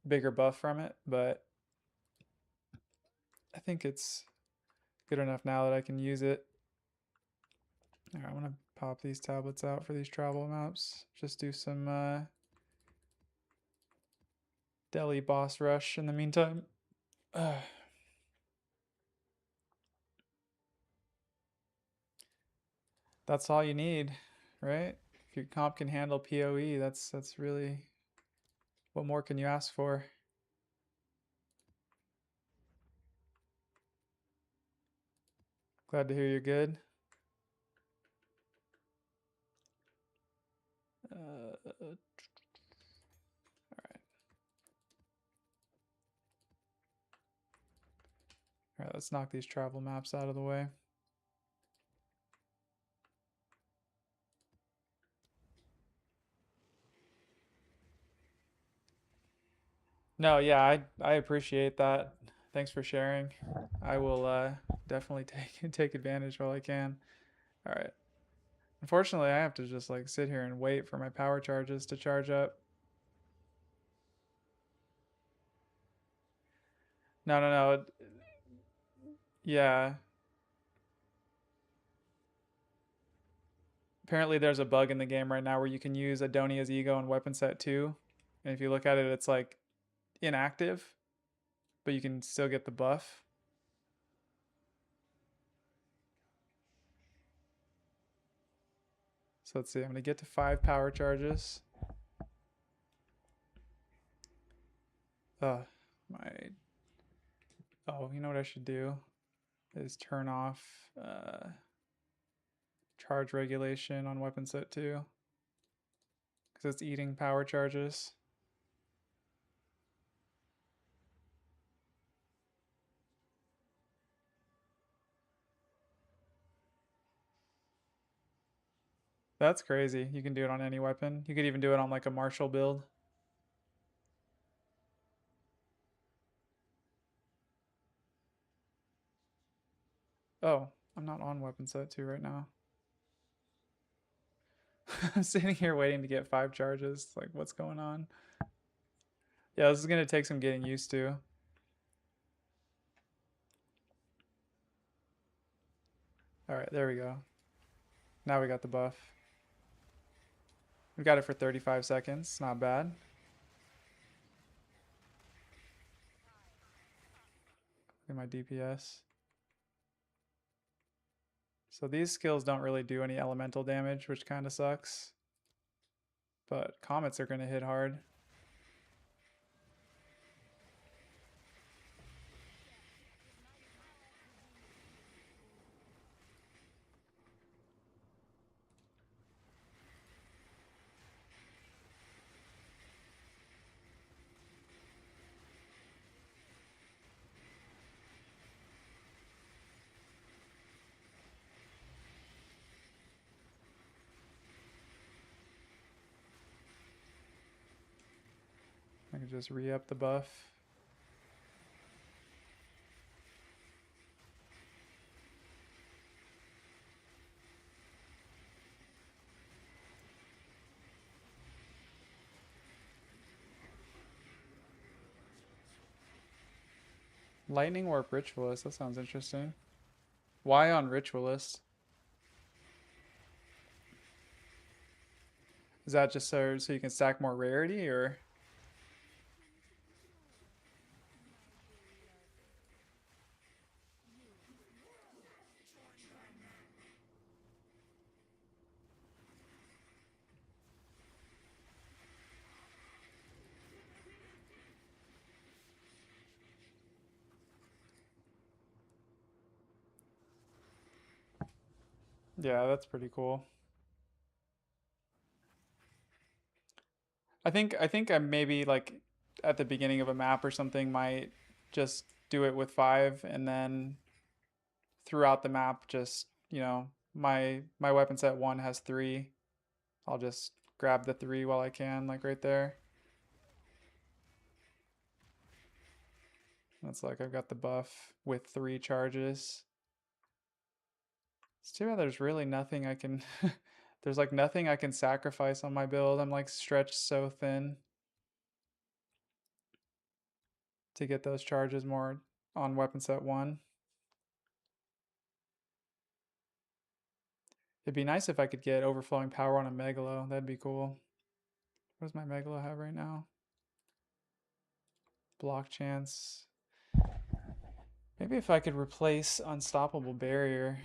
bigger buff from it, but I think it's good enough now that I can use it. All right, I'm gonna pop these tablets out for these travel maps. Just do some Delhi boss rush in the meantime. That's all you need, right? If your comp can handle PoE, that's really, what more can you ask for? Glad to hear you're good. All right, let's knock these travel maps out of the way. No, yeah, I appreciate that. Thanks for sharing. I will definitely take advantage while I can. All right. Unfortunately, I have to just like sit here and wait for my power charges to charge up. No, no, no. Yeah. Apparently there's a bug in the game right now where you can use Adonia's Ego in weapon set 2. And if you look at it, it's like inactive, but you can still get the buff. So let's see, I'm gonna get to 5 power charges. My Oh, you know what I should do is turn off charge regulation on weapon set 2 because it's eating power charges. That's crazy. You can do it on any weapon. You could even do it on like a martial build. Oh, I'm not on weapon set 2 right now. I'm sitting here waiting to get 5 charges. Like, what's going on? Yeah, this is going to take some getting used to. All right, there we go. Now we got the buff. We got it for 35 seconds. Not bad. Look at my DPS. So these skills don't really do any elemental damage, which kind of sucks. But comets are going to hit hard. I can just re-up the buff. Lightning Warp Ritualist, that sounds interesting. Why on Ritualist? Is that just so you can stack more rarity, or? Yeah, that's pretty cool. I think I maybe like at the beginning of a map or something might just do it with 5, and then throughout the map just, my weapon set 1 has 3. I'll just grab the 3 while I can, like right there. That's like I've got the buff with 3 charges. It's too bad there's really nothing I can there's like nothing I can sacrifice on my build. I'm like stretched so thin to get those charges more on weapon set 1. It'd be nice if I could get overflowing power on a Megalo. That'd be cool. What does my Megalo have right now? Block chance. Maybe if I could replace Unstoppable Barrier,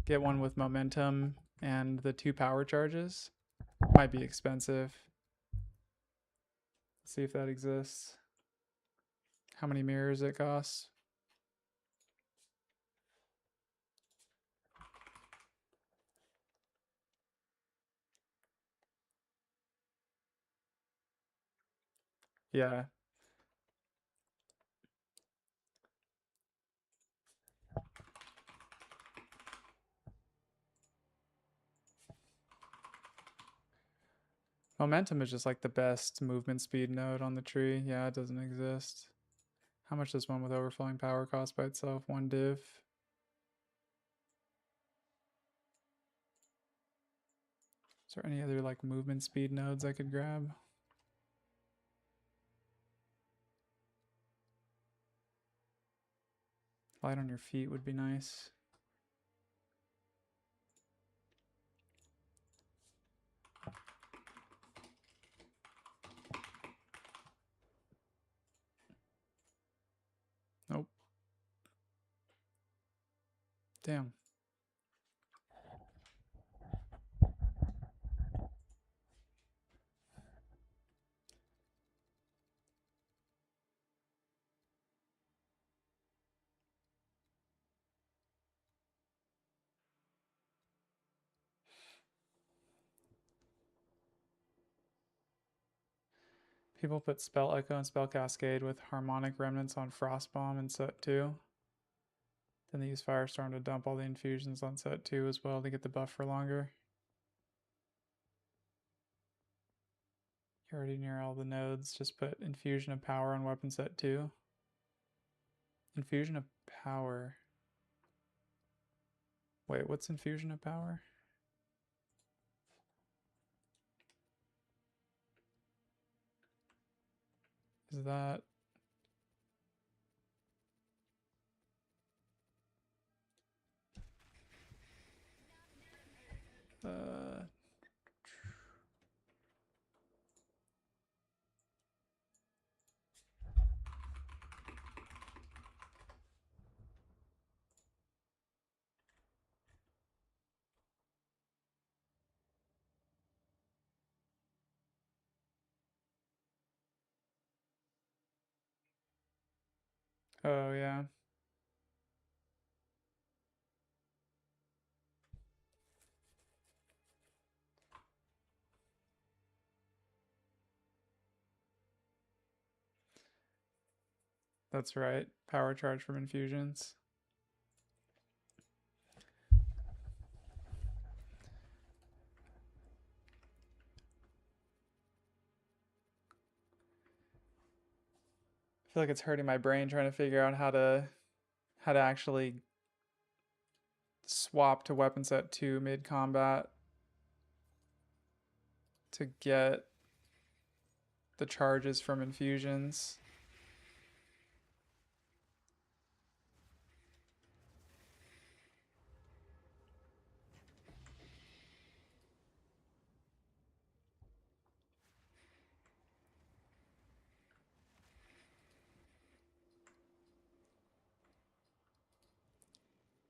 get one with momentum and the 2 power charges. Might be expensive. Let's see if that exists. How many mirrors it costs. Yeah. Momentum is just like the best movement speed node on the tree. Yeah, it doesn't exist. How much does one with overflowing power cost by itself? 1 div. Is there any other like movement speed nodes I could grab? Light on your feet would be nice. Nope. Damn. People put Spell Echo and Spell Cascade with Harmonic Remnants on Frostbomb in set 2. Then they use Firestorm to dump all the infusions on set 2 as well to get the buff for longer. You're already near all the nodes. Just put Infusion of Power on weapon set 2. Infusion of Power. Wait, what's Infusion of Power? Is that... Oh, yeah. That's right. Power charge from infusions. I feel like it's hurting my brain trying to figure out how to actually swap to weapon set 2 mid combat to get the charges from infusions.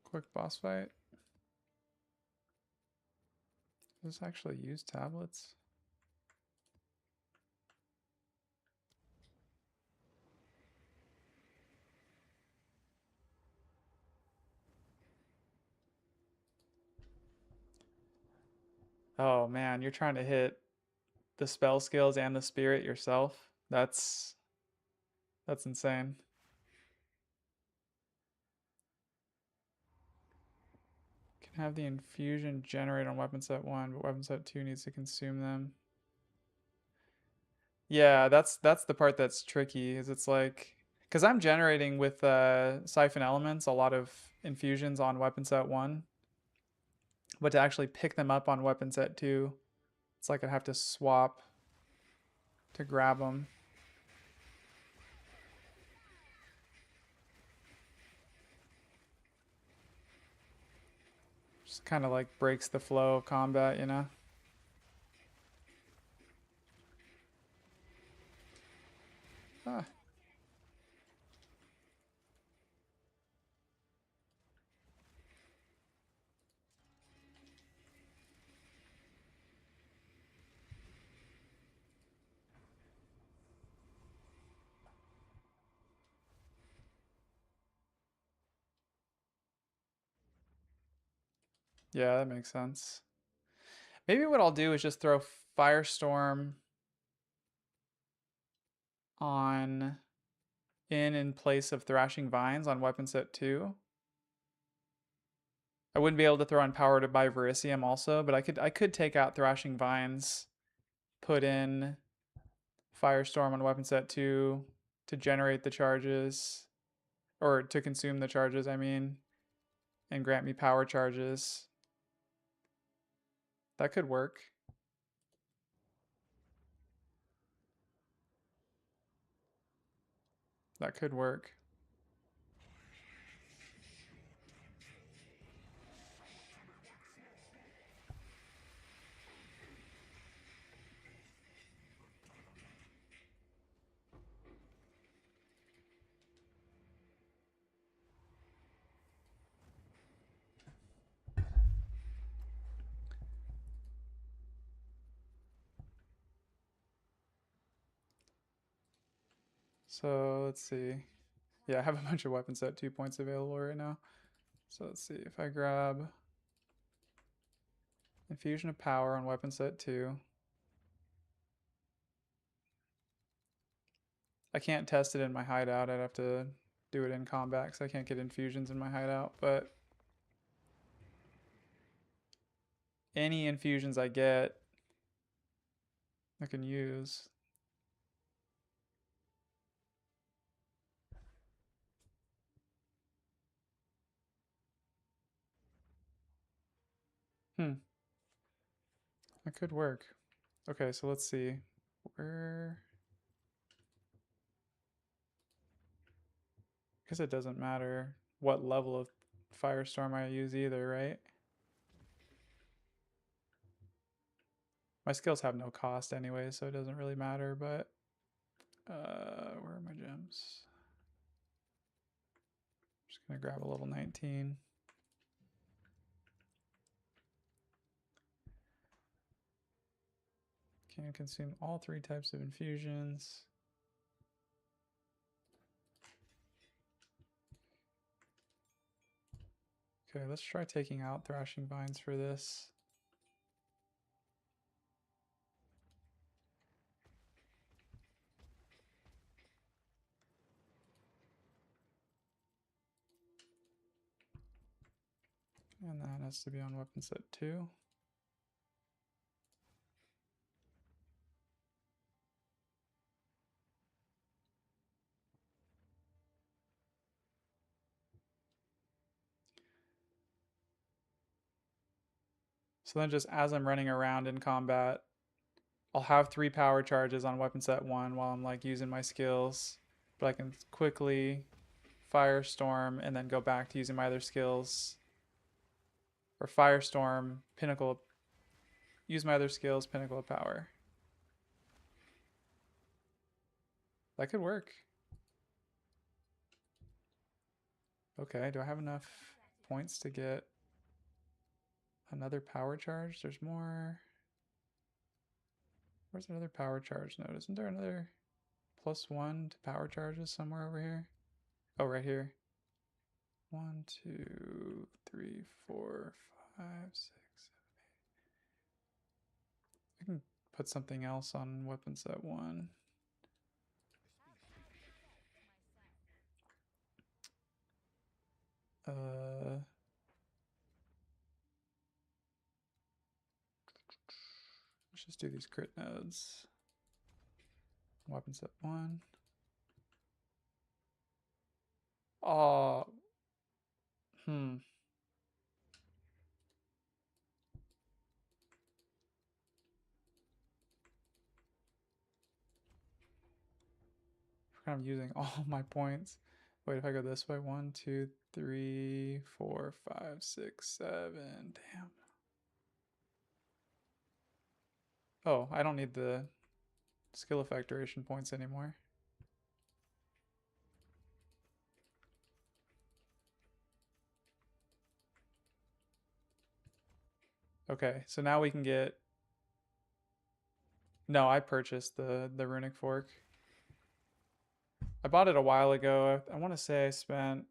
Quick boss fight. Does this actually use tablets? Oh man, you're trying to hit the spell skills and the spirit yourself. That's insane. Can have the infusion generate on weapon set 1, but weapon set 2 needs to consume them. Yeah, that's the part that's tricky, is it's like, because I'm generating with Siphon Elements a lot of infusions on weapon set 1, but to actually pick them up on weapon set 2, it's like I'd have to swap to grab them. Just kind of like breaks the flow of combat, you know? Ah. Yeah, that makes sense. Maybe what I'll do is just throw Firestorm on in place of Thrashing Vines on weapon set 2. I wouldn't be able to throw in Power to buy Verisium also, but I could take out Thrashing Vines, put in Firestorm on weapon set 2 to generate the charges, or to consume the charges, I mean, and grant me power charges. That could work. That could work. So let's see. Yeah, I have a bunch of weapon set 2 points available right now. So let's see if I grab Infusion of Power on weapon set 2. I can't test it in my hideout. I'd have to do it in combat because I can't get infusions in my hideout. But any infusions I get, I can use. That could work. Okay, so let's see. Where... I guess it doesn't matter what level of Firestorm I use either, right? My skills have no cost anyway, so it doesn't really matter, but... where are my gems? Just gonna grab a level 19. Can consume all 3 types of infusions. Okay, let's try taking out Thrashing Vines for this. And that has to be on weapon set 2. So then just as I'm running around in combat, I'll have 3 power charges on weapon set 1 while I'm like using my skills. But I can quickly Firestorm and then go back to using my other skills. Or Firestorm, Pinnacle, use my other skills, Pinnacle of Power. That could work. Okay, do I have enough points to get another power charge? There's more. Where's another power charge node? Isn't there another +1 to power charges somewhere over here? Oh, right here. 1, 2, 3, 4, 5, 6, 7, 8. I can put something else on weapon set 1. Let's just do these crit nodes. Weapon set 1. Oh. I'm using all my points. Wait, if I go this way, 1, 2, 3, 4, 5, 6, 7. Damn. Oh, I don't need the skill effect duration points anymore. Okay, so now we can get... No, I purchased the runic fork. I bought it a while ago. I want to say I spent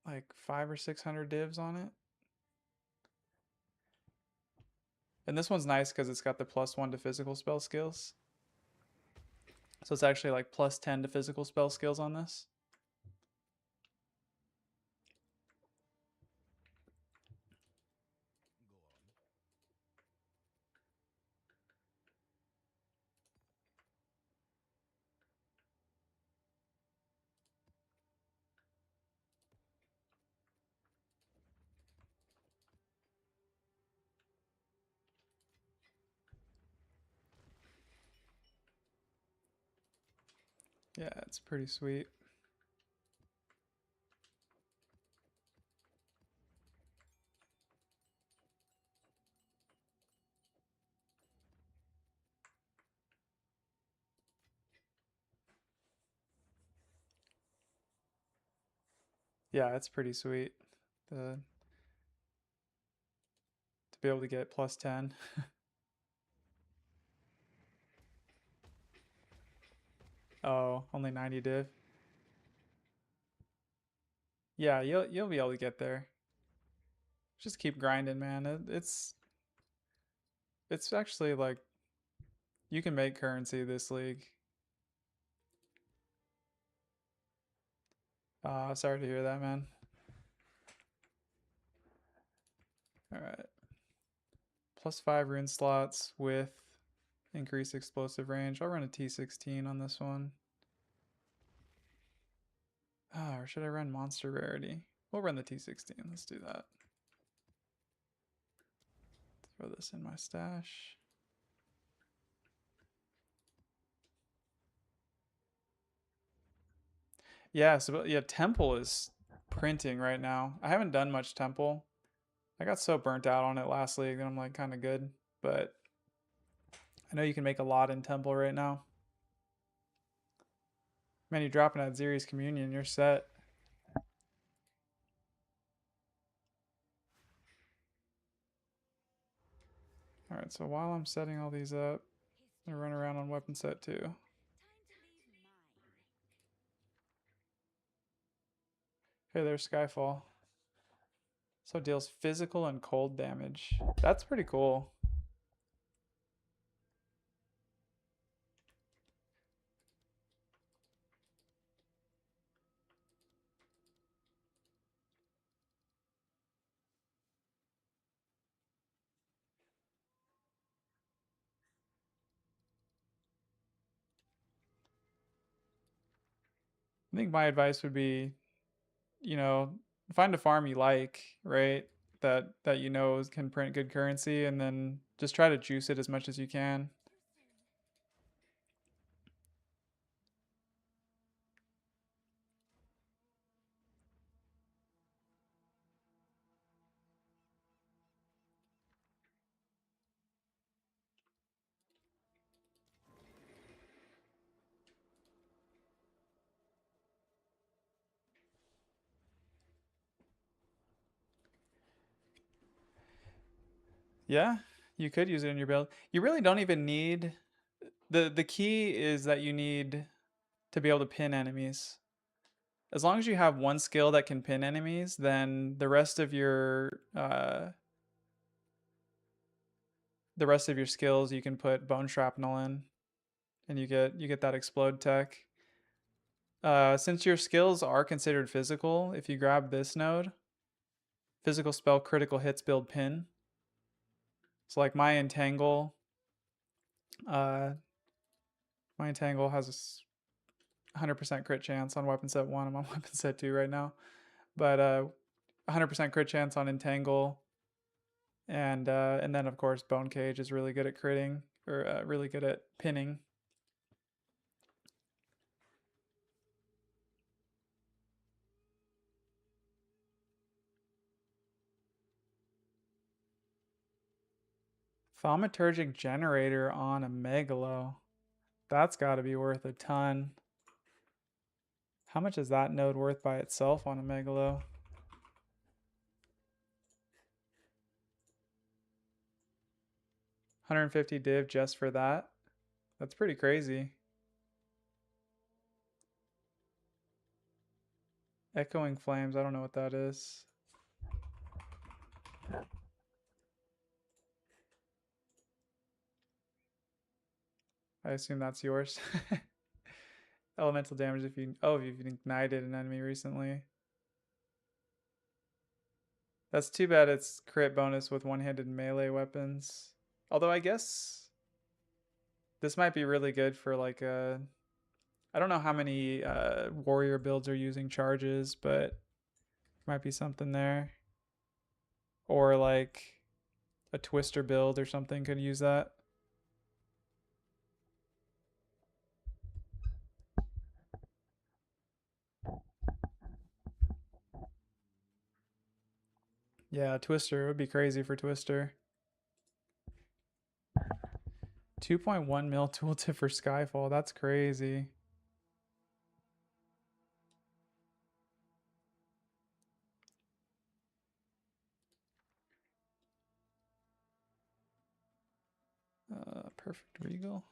like 500 or 600 divs on it. And this one's nice because it's got the +1 to physical spell skills. So it's actually like plus 10 to physical spell skills on this. Yeah, it's pretty sweet. Yeah, it's pretty sweet. To be able to get plus 10. Oh, only 90 div. Yeah, you'll be able to get there. Just keep grinding, man. It's actually like you can make currency this league. Sorry to hear that, man. All right. Plus 5 rune slots with increased explosive range. I'll run a T16 on this one. Or should I run monster rarity? We'll run the T16. Let's do that. Throw this in my stash. Yeah, so yeah, Temple is printing right now. I haven't done much Temple. I got so burnt out on it last league that I'm like kind of good, but I know you can make a lot in Temple right now. Man, you're dropping out Ziri's Communion, you're set. Alright, so while I'm setting all these up, I'm gonna run around on weapon set 2. Time to leave mine. Hey, there's Skyfall. So it deals physical and cold damage. That's pretty cool. I think my advice would be, you know, find a farm you like, right? That you know can print good currency, and then just try to juice it as much as you can. Too soon. Yeah, you could use it in your build. You really don't even need the key is that you need to be able to pin enemies. As long as you have one skill that can pin enemies, then the rest of your skills you can put bone shrapnel in, and you get that explode tech. Since your skills are considered physical, if you grab this node, physical spell critical hits build pin. So like my entangle has a 100% crit chance on weapon set 1. I'm on weapon set 2 right now. But 100% crit chance on entangle. And then of course Bone Cage is really good at critting, or really good at pinning. Thaumaturgic Generator on a Megalo. That's got to be worth a ton. How much is that node worth by itself on a Megalo? $150 div just for that? That's pretty crazy. Echoing Flames, I don't know what that is. I assume that's yours. Elemental damage if you've ignited an enemy recently. That's too bad it's crit bonus with one-handed melee weapons. Although I guess this might be really good for like a... I don't know how many warrior builds are using charges, but might be something there. Or like a twister build or something could use that. Yeah, twister would be crazy for twister. 2.1 mil tooltip for Skyfall. That's crazy. Perfect Regal.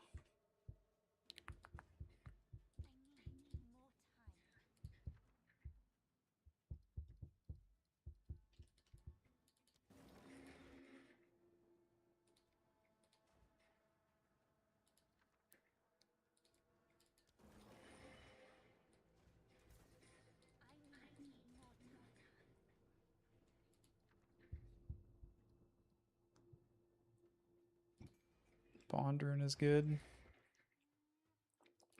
Bond rune is good.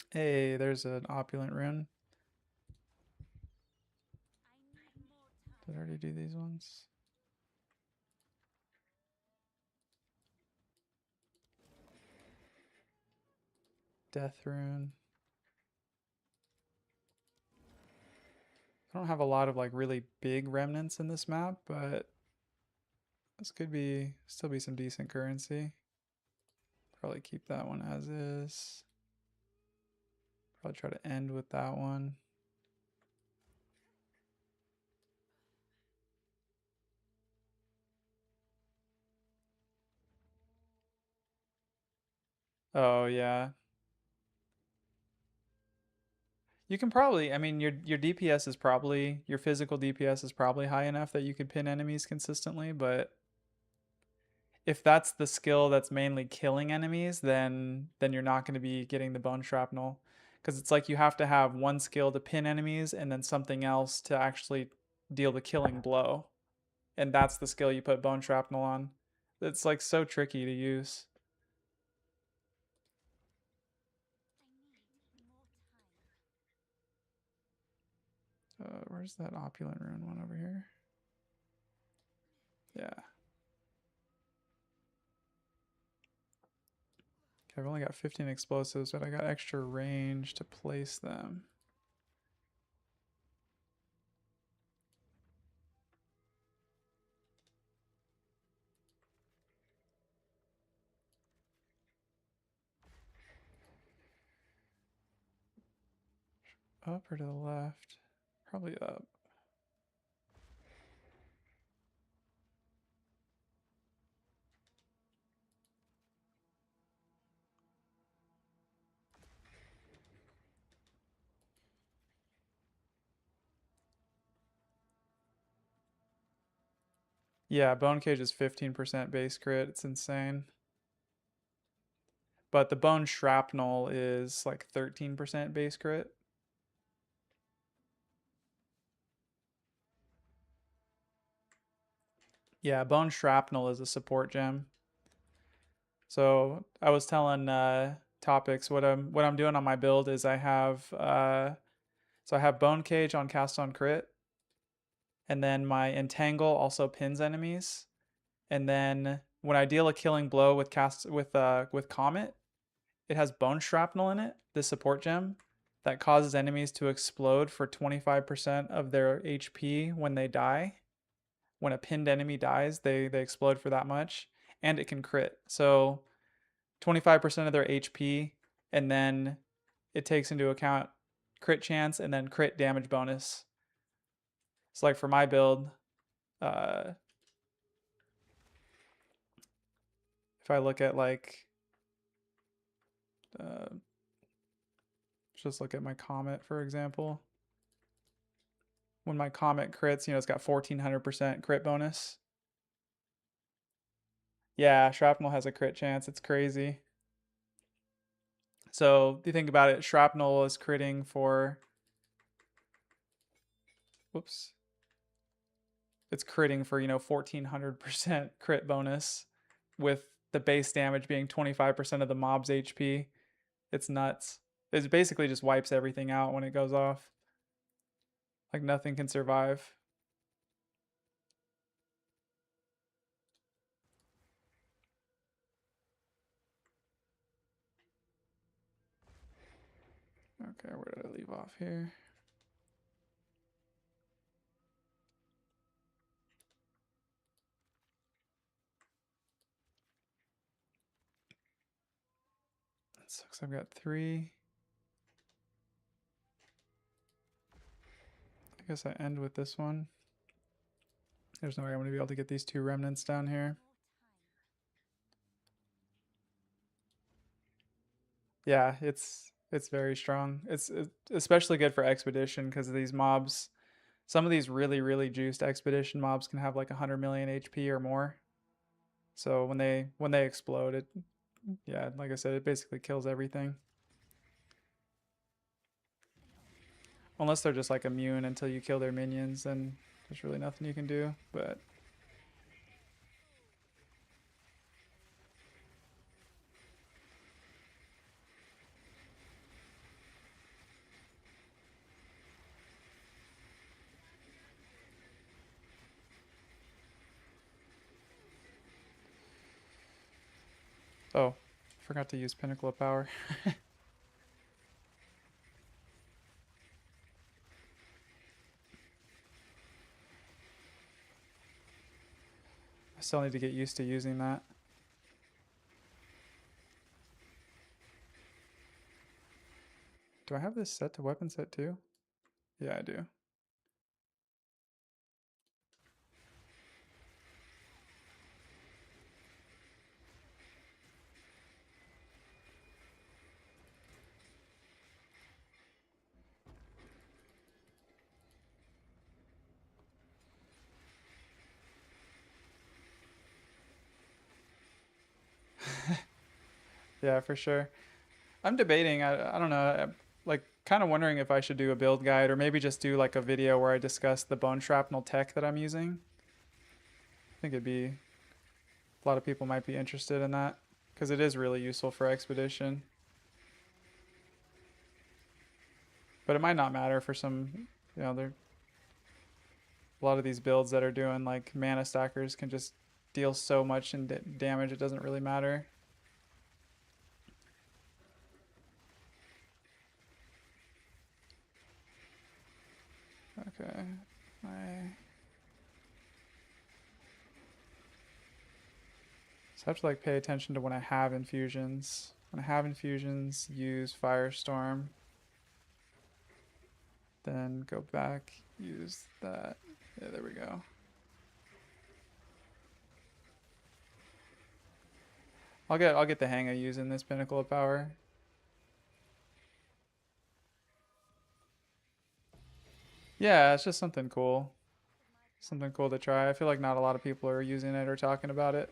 Hey, there's an opulent rune. Did I already do these ones? Death rune. I don't have a lot of like really big remnants in this map, but this could be still be some decent currency. Probably keep that one as is. Probably try to end with that one. Oh yeah. You can probably, I mean, your DPS is probably, your physical DPS is probably high enough that you could pin enemies consistently, but if that's the skill that's mainly killing enemies, then you're not going to be getting the bone shrapnel, because it's like you have to have one skill to pin enemies and then something else to actually deal the killing blow, and that's the skill you put bone shrapnel on. It's like so tricky to use. Where's that opulent rune one over here? Yeah. Okay, I've only got 15 explosives, but I got extra range to place them. Up or to the left? Probably up. Yeah, Bone Cage is 15% base crit. It's insane. But the Bone Shrapnel is like 13% base crit. Yeah, Bone Shrapnel is a support gem. So I was telling Topics what I'm doing on my build is I have Bone Cage on cast on crit, and then my Entangle also pins enemies, and then when I deal a killing blow with Comet, it has Bone Shrapnel in it, the support gem, that causes enemies to explode for 25% of their HP when they die. When a pinned enemy dies, they explode for that much, and it can crit. So 25% of their HP, and then it takes into account crit chance and then crit damage bonus. So like for my build, if I look at like, just look at my Comet, for example. When my Comet crits, it's got 1400% crit bonus. Yeah, Shrapnel has a crit chance. It's crazy. So if you think about it, shrapnel is critting for, whoops, it's critting for, 1400% crit bonus with the base damage being 25% of the mob's HP. It's nuts. It basically just wipes everything out when it goes off. Like nothing can survive. Okay, where did I leave off here? That sucks. I've got 3. I guess I end with this one. There's no way I'm going to be able to get these 2 remnants down here. Yeah, it's very strong. It's especially good for expedition because these mobs, some of these really juiced expedition mobs can have like 100 million HP or more. So when they explode, it, yeah, like I said, it basically kills everything. Unless they're just like immune until you kill their minions, then there's really nothing you can do. But oh, forgot to use Pinnacle of Power. I still need to get used to using that. Do I have this set to weapon set too? Yeah, I do. Yeah, for sure. I'm debating. I don't know. I'm, like kind of wondering if I should do a build guide or maybe just do like a video where I discuss the bone shrapnel tech that I'm using. I think it'd be a lot of people might be interested in that because it is really useful for expedition. But it might not matter for some, there a lot of these builds that are doing like mana stackers can just deal so much in damage it doesn't really matter. Okay. So I have to like pay attention to when I have infusions. When I have infusions, use Firestorm. Then go back, use that. Yeah, there we go. I'll get the hang of using this Pinnacle of Power. Yeah, it's just something cool. Something cool to try. I feel like not a lot of people are using it or talking about it.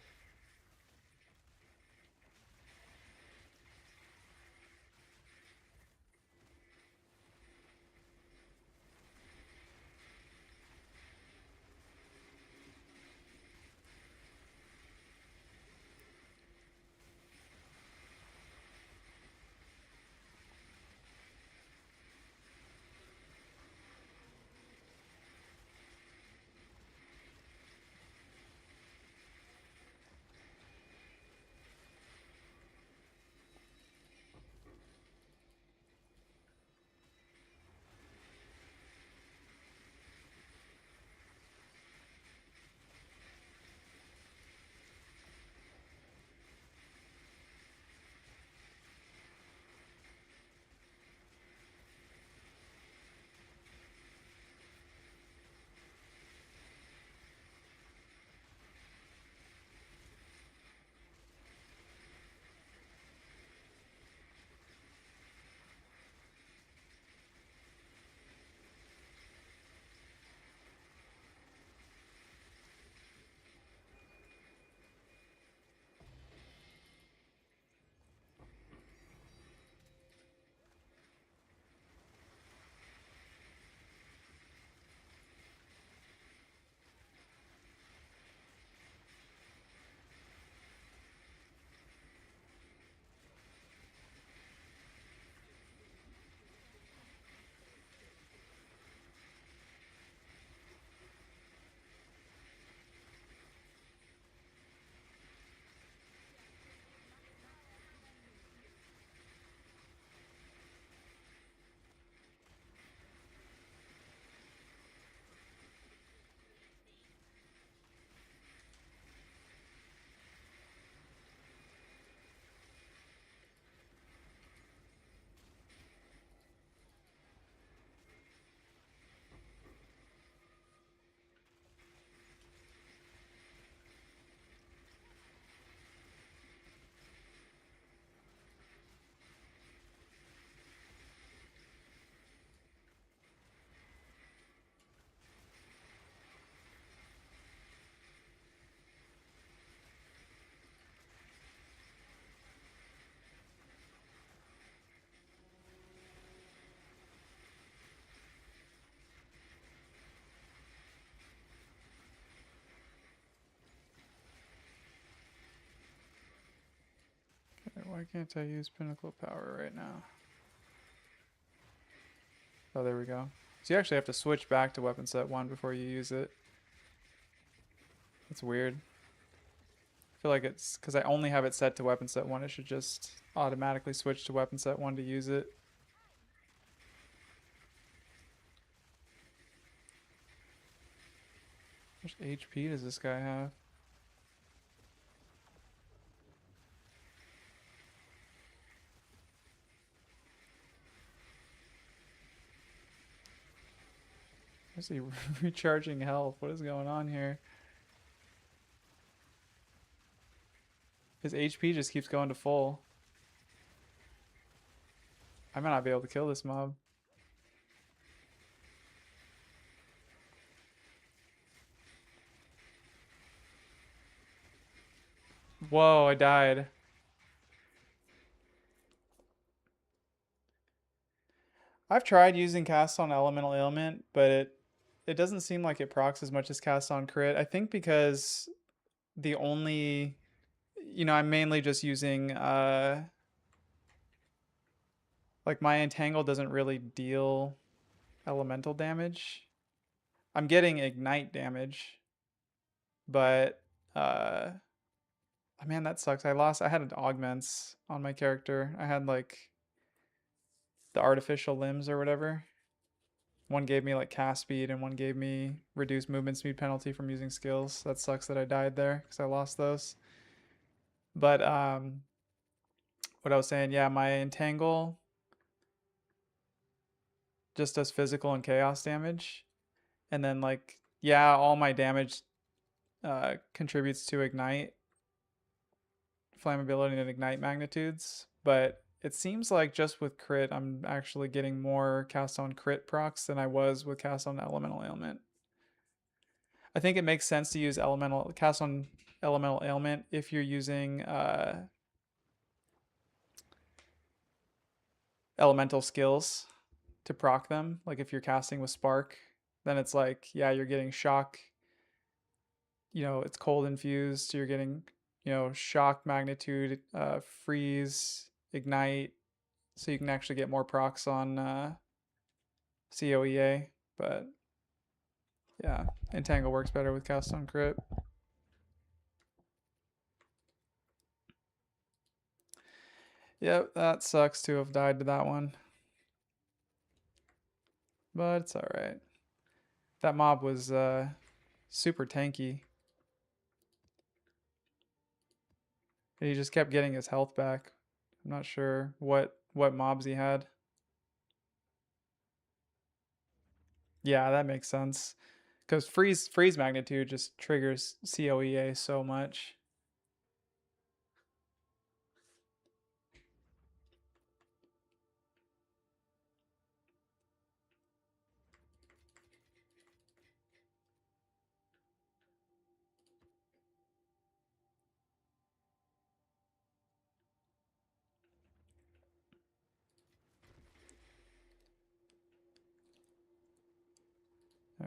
Why can't I use Pinnacle Power right now? Oh, there we go. So you actually have to switch back to weapon set 1 before you use it. That's weird. I feel like it's because I only have it set to weapon set 1. It should just automatically switch to weapon set 1 to use it. How much HP does this guy have? Is he recharging health? What is going on here? His HP just keeps going to full. I might not be able to kill this mob. Whoa, I died. I've tried using cast on elemental ailment, but it doesn't seem like it procs as much as cast on crit. I think because the only, I'm mainly just using like my entangle doesn't really deal elemental damage. I'm getting ignite damage, but man, that sucks. I had an augments on my character. I had like the artificial limbs or whatever. One gave me like cast speed and one gave me reduced movement speed penalty from using skills. That sucks that I died there because I lost those. But what I was saying, yeah, my entangle just does physical and chaos damage. And then like, yeah, all my damage contributes to ignite, flammability and ignite magnitudes. But it seems like just with crit, I'm actually getting more cast on crit procs than I was with cast on elemental ailment. I think it makes sense to use cast on elemental ailment if you're using elemental skills to proc them. Like if you're casting with spark, then it's like, yeah, you're getting shock. It's cold infused. So you're getting, shock magnitude, freeze, ignite. So you can actually get more procs on COEA. But yeah, entangle works better with cast on crit. Yep, that sucks to have died to that one. But it's alright. That mob was super tanky. And he just kept getting his health back. I'm not sure what mobs he had. Yeah, that makes sense. Because freeze magnitude just triggers COEA so much.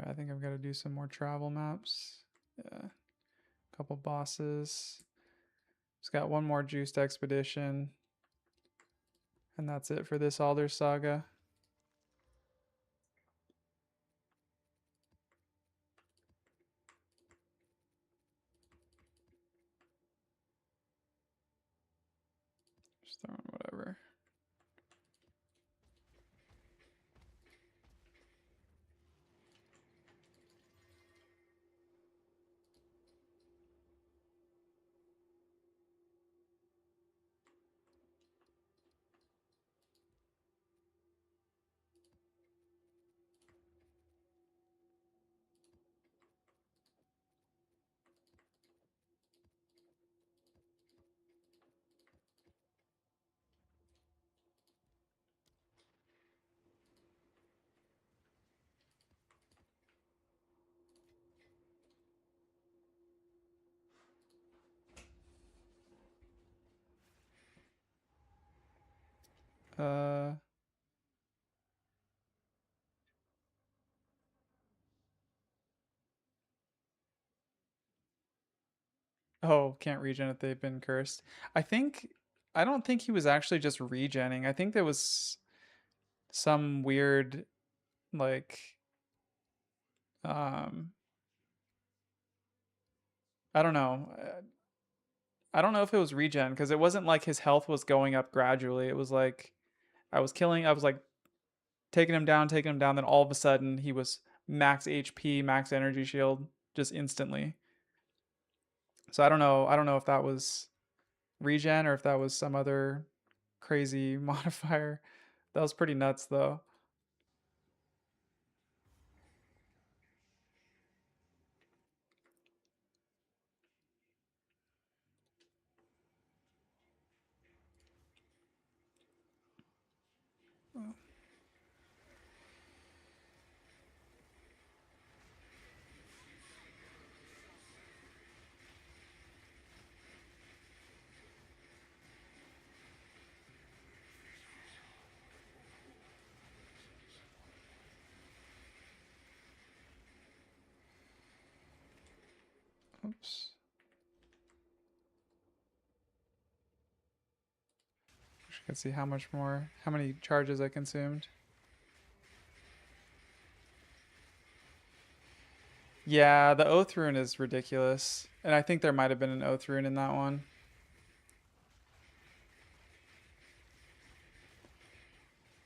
I think I've got to do some more travel maps. Yeah. A couple bosses. Just got one more juiced expedition. And that's it for this Aldur Saga. Just throwing whatever. Uh, oh, can't regen if they've been cursed. I think I don't think he was actually just regenning. I think there was some weird like um I don't know. I don't know if it was regen because it wasn't like his health was going up gradually. It was like I was like taking him down, then all of a sudden he was max HP, max energy shield just instantly. So I don't know. I don't know if that was regen or if that was some other crazy modifier. That was pretty nuts though. Oops. Wish I could see how many charges I consumed. Yeah, the Oath Rune is ridiculous. And I think there might have been an Oath Rune in that one.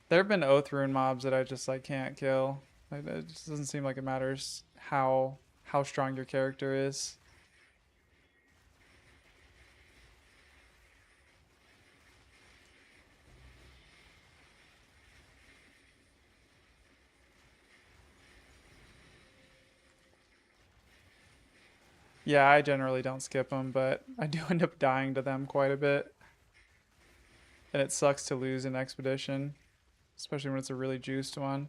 There have been Oath Rune mobs that I just like can't kill. Like, it just doesn't seem like it matters how strong your character is. Yeah, I generally don't skip them, but I do end up dying to them quite a bit. And it sucks to lose an expedition, especially when it's a really juiced one.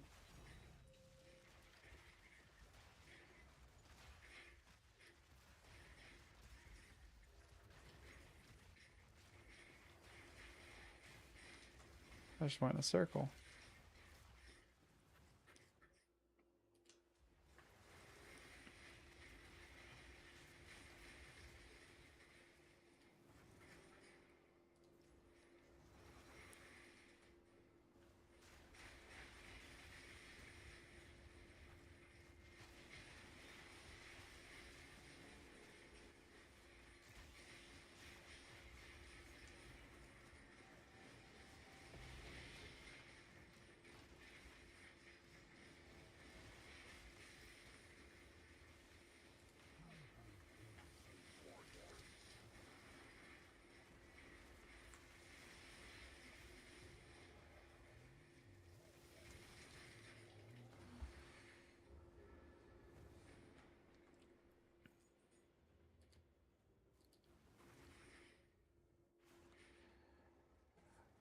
I just went in a circle.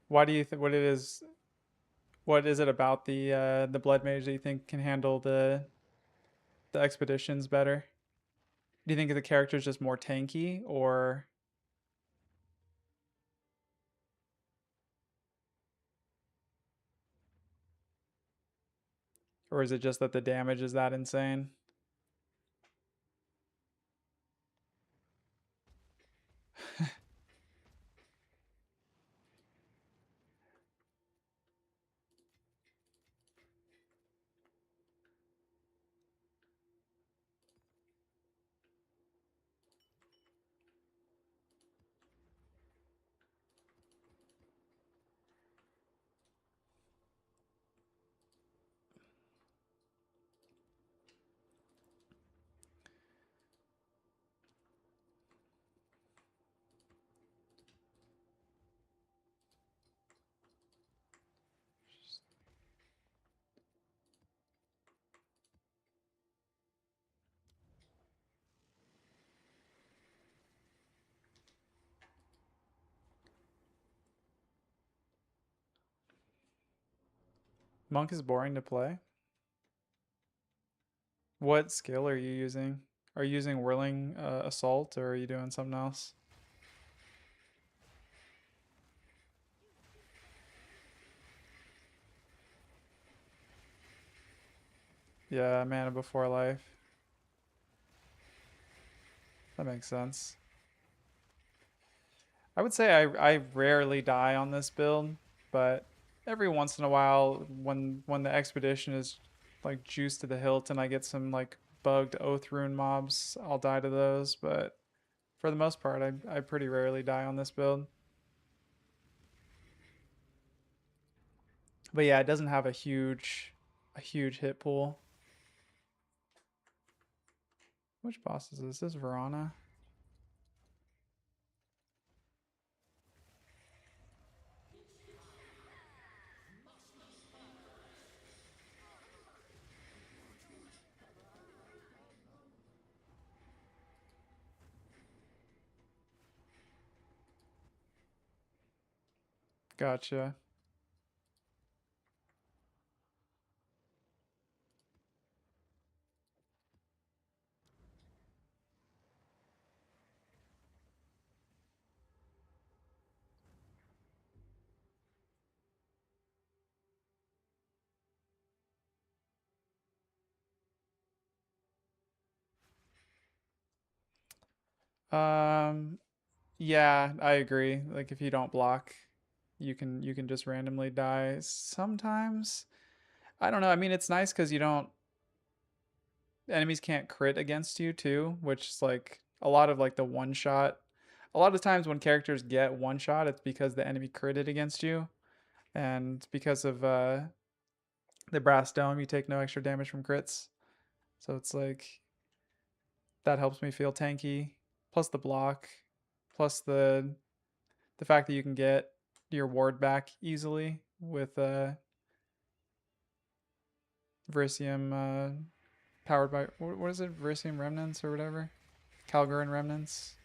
Why do you think what it is? What is it about the blood mage that you think can handle the expeditions better? Do you think the character is just more tanky, or is it just that the damage is that insane? Monk is boring to play. What skill are you using? Are you using Whirling Assault or are you doing something else? Yeah, Mana Before Life. That makes sense. I would say I rarely die on this build, but every once in a while, when the expedition is like juiced to the hilt and I get some like bugged oath rune mobs, I'll die to those. But for the most part, I pretty rarely die on this build. But yeah, it doesn't have a huge hit pool. Which boss is this? This is Verana. Gotcha. Um, yeah, I agree. Like if you don't block, you can just randomly die. Sometimes, I don't know. I mean, it's nice because you don't enemies can't crit against you too, which is like a lot of like the one shot. A lot of times when characters get one shot, it's because the enemy critted against you, and because of the brass dome, you take no extra damage from crits. So it's like that helps me feel tanky. Plus the block, plus the fact that you can get your ward back easily with Verisium powered by what is it? Verisium remnants or whatever? Calgurin remnants.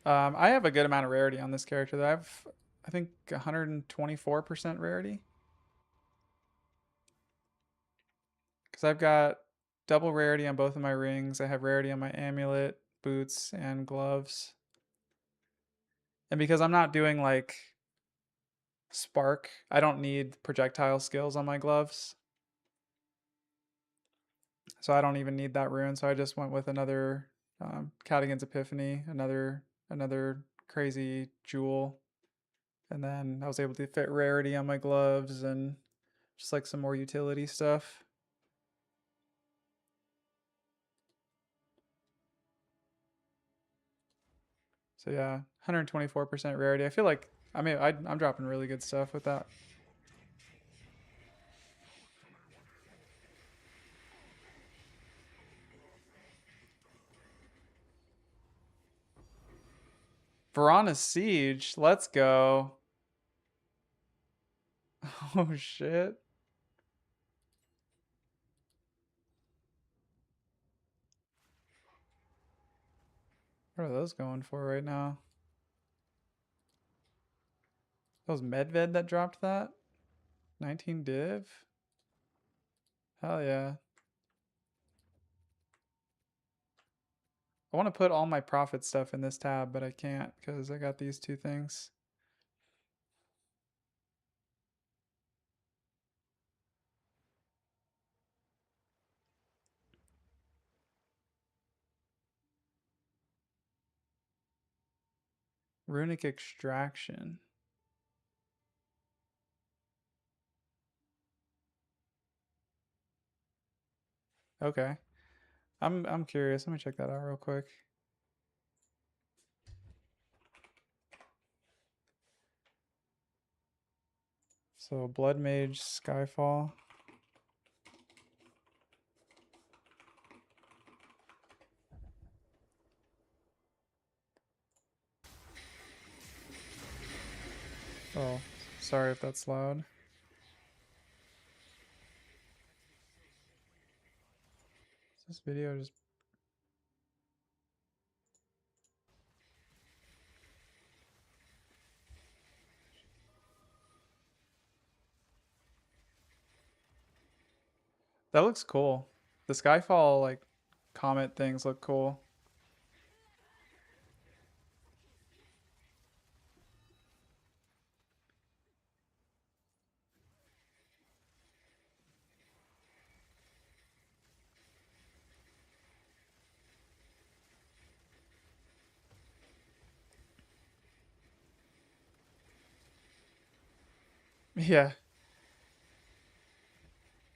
I have a good amount of rarity on this character. Though. I think 124% rarity. Because I've got double rarity on both of my rings. I have rarity on my amulet, boots, and gloves. And because I'm not doing like spark, I don't need projectile skills on my gloves. So I don't even need that rune. So I just went with another Cadigan's Epiphany, another crazy jewel. And then I was able to fit rarity on my gloves and just like some more utility stuff. So yeah, 124% rarity. I feel like I'm dropping really good stuff with that. Verana's Siege. Let's go. Oh shit. What are those going for right now? That was Medved that dropped that? 19 div? Hell yeah. I want to put all my profit stuff in this tab, but I can't because I got these two things. Runic Extraction. Okay. I'm curious. Let me check that out real quick. So Blood Mage Skyfall. Oh, sorry if that's loud. Is this video just that looks cool. The Skyfall like comet things look cool. Yeah.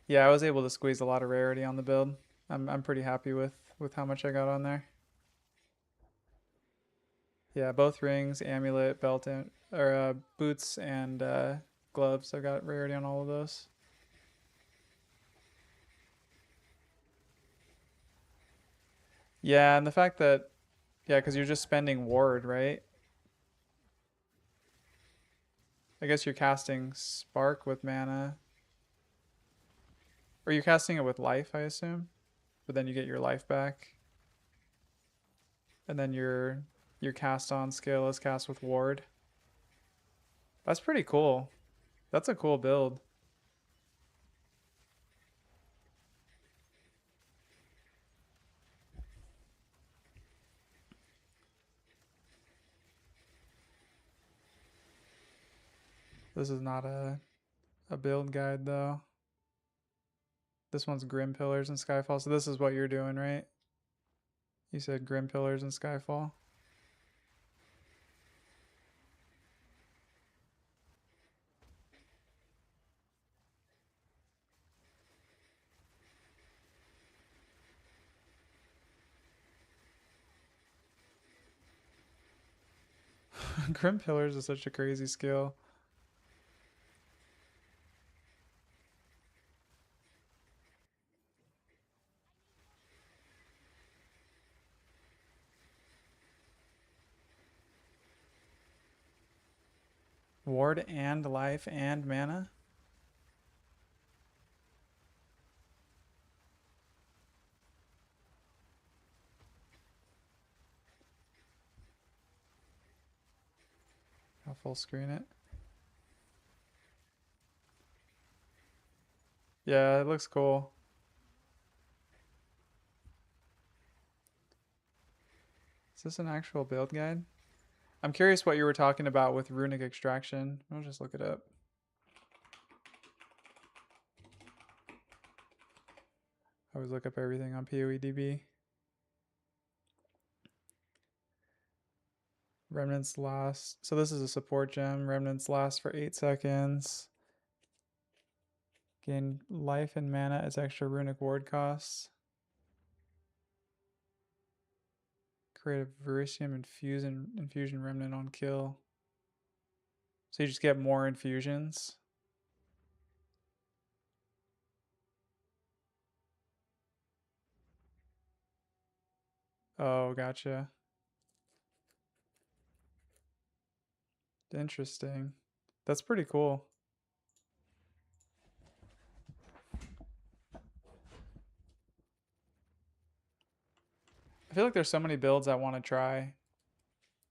Yeah, I was able to squeeze a lot of rarity on the build. I'm pretty happy with how much I got on there. Yeah, both rings, amulet, belt, and or boots and gloves. I got rarity on all of those. Yeah, and the fact that yeah, because you're just spending ward, right? I guess you're casting spark with mana, or you're casting it with life, I assume. But then you get your life back, and then your cast on skill is cast with ward. That's pretty cool. That's a cool build. This is not a build guide though. This one's Grim Pillars and Skyfall. So this is what you're doing, right? You said Grim Pillars and Skyfall. Grim Pillars is such a crazy skill. Ward and life and mana. I'll full screen it. Yeah, it looks cool. Is this an actual build guide? I'm curious what you were talking about with runic extraction. I'll just look it up. I always look up everything on PoEDB. Remnants last. So this is a support gem. Remnants last for 8 seconds. Gain life and mana as extra runic ward costs. Create a Verisium infusion remnant on kill. So you just get more infusions. Oh, gotcha. Interesting. That's pretty cool. I feel like there's so many builds I want to try.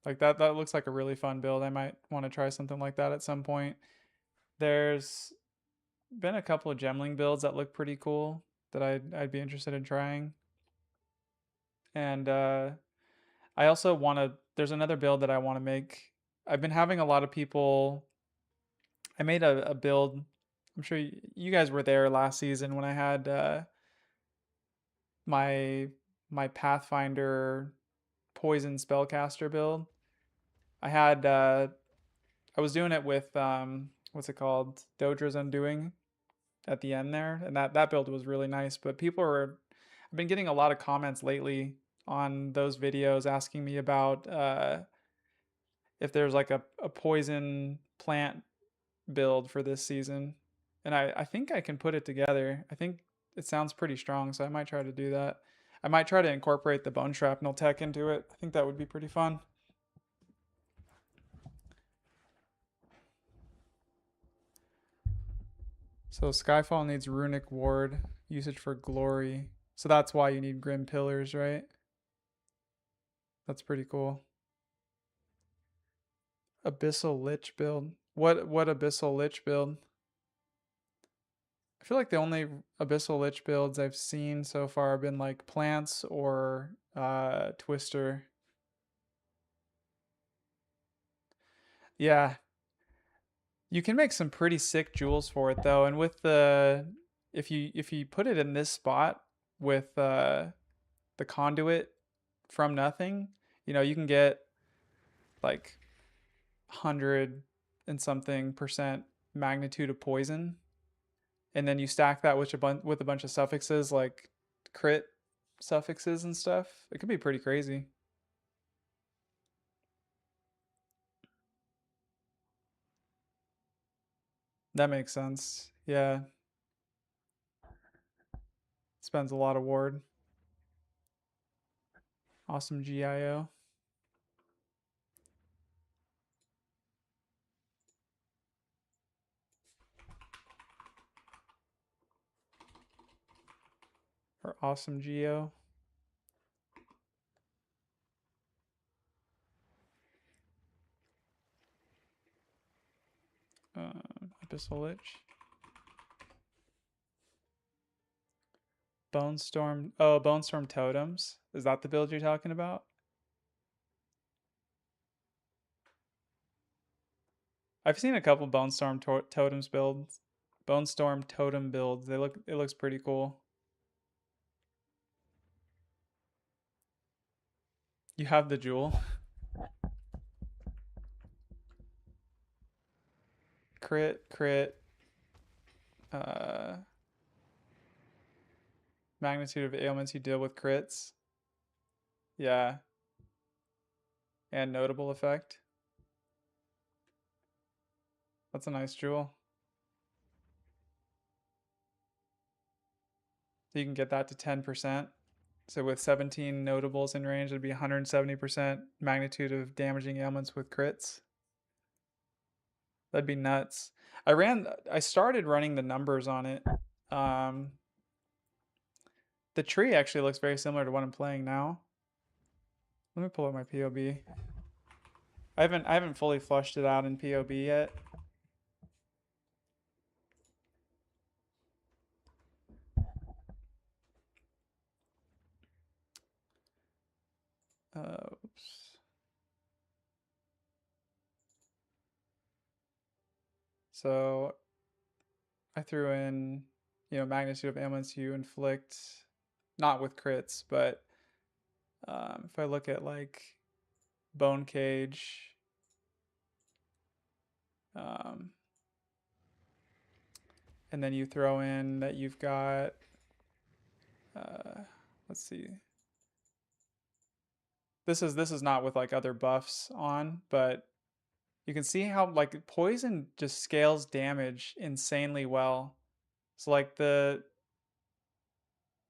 Like that looks like a really fun build. I might want to try something like that at some point. There's been a couple of gemling builds that look pretty cool that I'd be interested in trying. And I also want to there's another build that I want to make. I've been having a lot of people I made a build. I'm sure you guys were there last season when I had my my Pathfinder poison spellcaster build. I had I was doing it with what's it called? Dodra's Undoing at the end there, and that build was really nice. But I've been getting a lot of comments lately on those videos asking me about if there's like a poison plant build for this season. And I think I can put it together. I think it sounds pretty strong, so I might try to do that. I might try to incorporate the bone shrapnel tech into it. I think that would be pretty fun. So Skyfall needs runic ward usage for glory. So that's why you need grim pillars, right? That's pretty cool. Abyssal Lich build. What Abyssal Lich build? I feel like the only Abyssal Lich builds I've seen so far have been like plants or Twister. Yeah. You can make some pretty sick jewels for it though, and with the if you put it in this spot with the conduit from nothing, you can get like 100 and something percent magnitude of poison, and then you stack that with a bunch of suffixes like crit suffixes and stuff. It could be pretty crazy. That makes sense. Yeah. Spends a lot of ward. Awesome GIO. Or awesome Geo. Abyssal Lich. Bone Storm. Oh, Bone Storm Totems. Is that the build you're talking about? I've seen a couple Bone Storm Totems builds. Bone Storm Totem builds. It looks pretty cool. You have the jewel. Crit. Magnitude of ailments you deal with crits. Yeah. And notable effect. That's a nice jewel. So you can get that to 10%. So with 17 notables in range, it'd be 170% magnitude of damaging ailments with crits. That'd be nuts. I started running the numbers on it. The tree actually looks very similar to what I'm playing now. Let me pull up my POB. I haven't fully flushed it out in POB yet. Oops. So I threw in, magnitude of ailments you inflict, not with crits, but if I look at like Bone Cage, and then you throw in that you've got, let's see. This is not with like other buffs on, but you can see how like poison just scales damage insanely well. So like the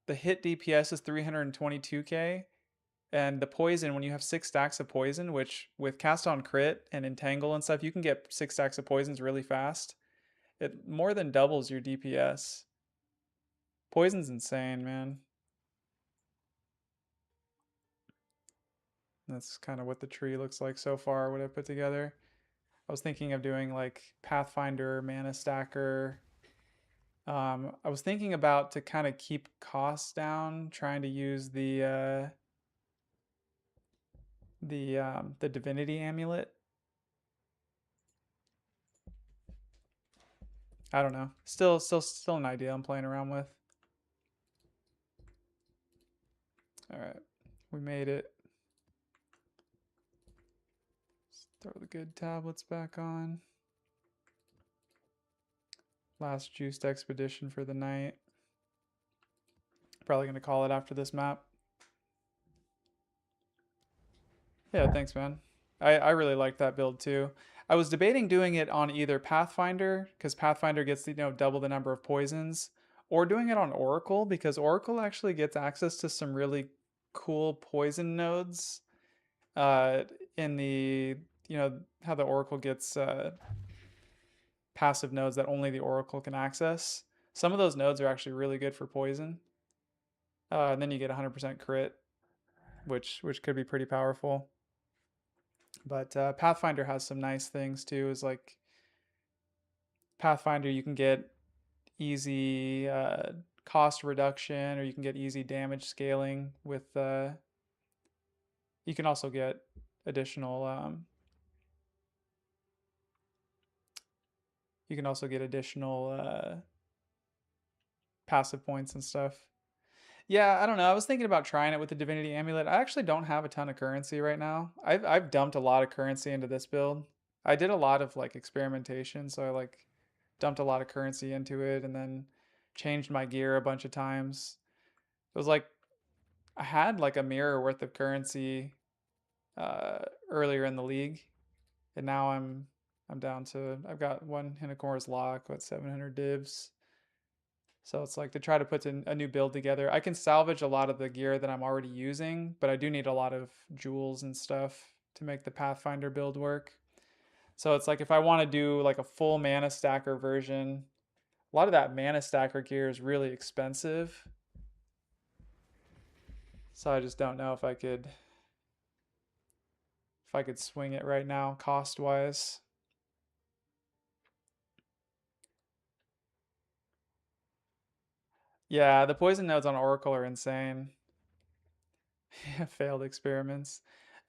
hit DPS is 322k, and the poison, when you have 6 stacks of poison, which with cast on crit and entangle and stuff, you can get 6 stacks of poisons really fast. It more than doubles your DPS. Poison's insane, man. That's kind of what the tree looks like so far, what I put together. I was thinking of doing like Pathfinder, Mana Stacker. I was thinking about, to kind of keep costs down, trying to use the Divinity Amulet. I don't know. Still an idea I'm playing around with. All right, we made it. Let's throw the good tablets back on. Last juiced expedition for the night. Probably gonna call it after this map. Yeah, thanks, man. I really like that build too. I was debating doing it on either Pathfinder, because Pathfinder gets double the number of poisons, or doing it on Oracle, because Oracle actually gets access to some really cool poison nodes. In the how the Oracle gets passive nodes that only the Oracle can access. Some of those nodes are actually really good for poison. And then you get 100% crit, which could be pretty powerful. But Pathfinder has some nice things too. Is like Pathfinder, you can get easy cost reduction, or you can get easy damage scaling with. You can also get additional. You can also get additional passive points and stuff. Yeah, I don't know. I was thinking about trying it with the Divinity Amulet. I actually don't have a ton of currency right now. I've dumped a lot of currency into this build. I did a lot of like experimentation, so I like dumped a lot of currency into it and then changed my gear a bunch of times. It was like I had like a mirror worth of currency earlier in the league, and now I'm down to I've got one Hinakora's lock, what 700 divs. So it's like to try to put a new build together. I can salvage a lot of the gear that I'm already using, but I do need a lot of jewels and stuff to make the Pathfinder build work. So it's like if I want to do like a full mana stacker version, a lot of that mana stacker gear is really expensive. So I just don't know if I could swing it right now cost wise. Yeah, the poison nodes on Oracle are insane. Failed experiments.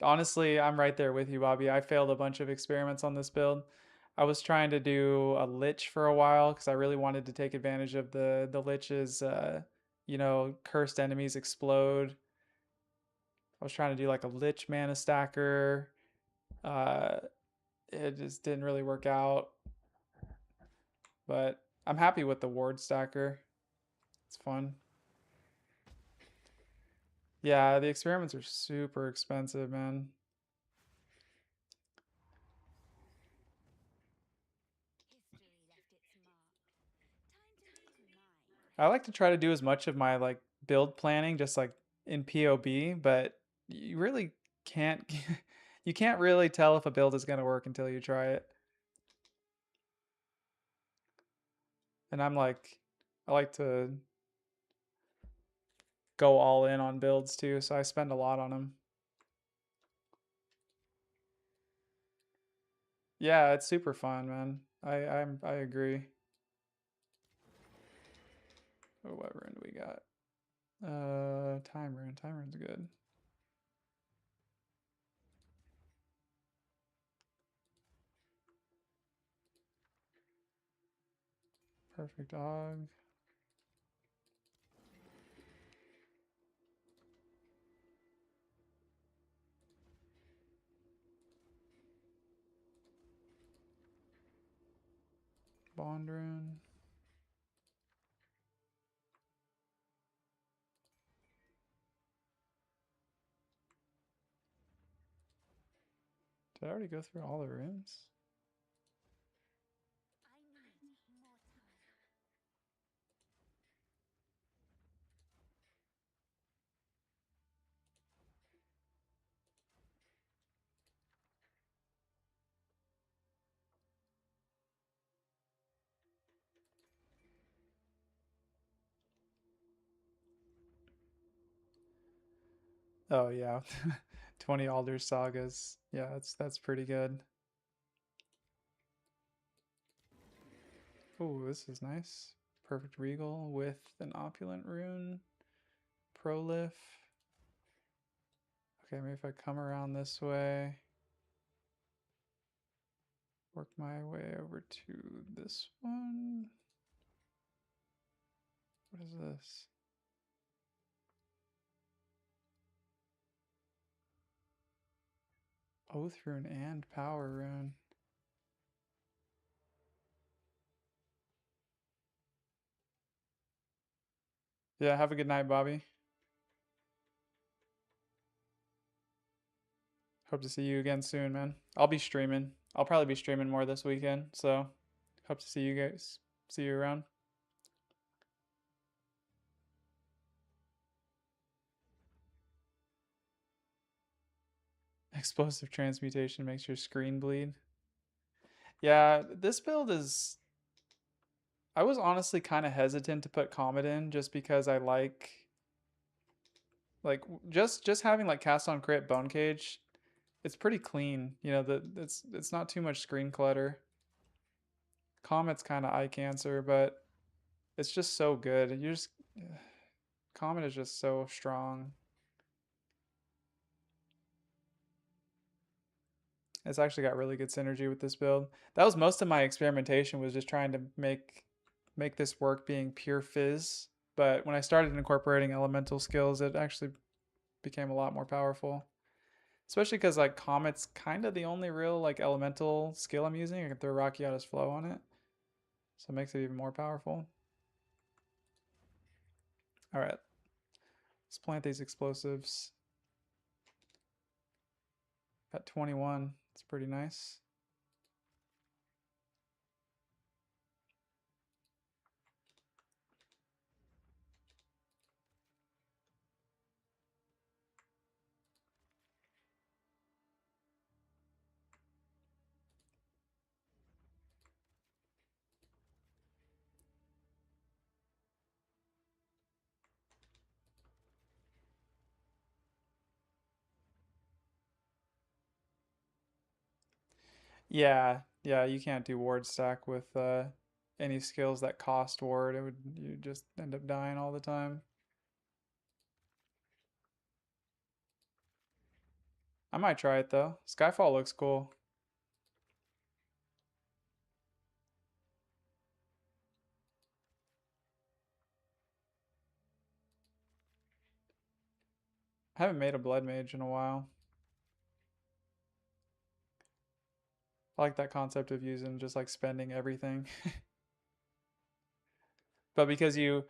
Honestly, I'm right there with you, Bobby. I failed a bunch of experiments on this build. I was trying to do a lich for a while because I really wanted to take advantage of the lich's cursed enemies explode. I was trying to do like a lich mana stacker. Uh, it just didn't really work out. But I'm happy with the ward stacker. It's fun. Yeah, the experiments are super expensive, man. History left its mark. Time to leave mine. I like to try to do as much of my like build planning just like in POB, but you really can't you can't really tell if a build is going to work until you try it. And I like to go all in on builds too, so I spend a lot on them. Yeah, it's super fun, man. I agree. Oh, what rune do we got? Time rune. Time rune's good. Perfect dog. Bond rune. Did I already go through all the runes? I need more time. Oh yeah. 20 Aldur sagas. Yeah, that's pretty good. Oh, this is nice. Perfect Regal with an opulent rune. Prolif. Okay, maybe if I come around this way. Work my way over to this one. What is this? Oath rune and power rune. Yeah, have a good night, Bobby. Hope to see you again soon, man. I'll be streaming. I'll probably be streaming more this weekend, so hope to see you guys. See you around. Explosive transmutation makes your screen bleed. Yeah, this build is... I was honestly kind of hesitant to put Comet in just because I like just having like cast on crit bone cage. It's pretty clean, you know, it's not too much screen clutter. Comet's kind of eye cancer, but it's just so good. You just Comet is just so strong. It's actually got really good synergy with this build. That was most of my experimentation, was just trying to make this work being pure Phys. But when I started incorporating elemental skills, it actually became a lot more powerful. Especially because like Comet's kind of the only real like elemental skill I'm using. I can throw Rakiata's Flow on it. So it makes it even more powerful. All right, let's plant these explosives. Got 21. It's pretty nice. Yeah, you can't do ward stack with any skills that cost ward. You just end up dying all the time. I might try it though. Skyfall looks cool. I haven't made a blood mage in a while. I like that concept of using just like spending everything. But because you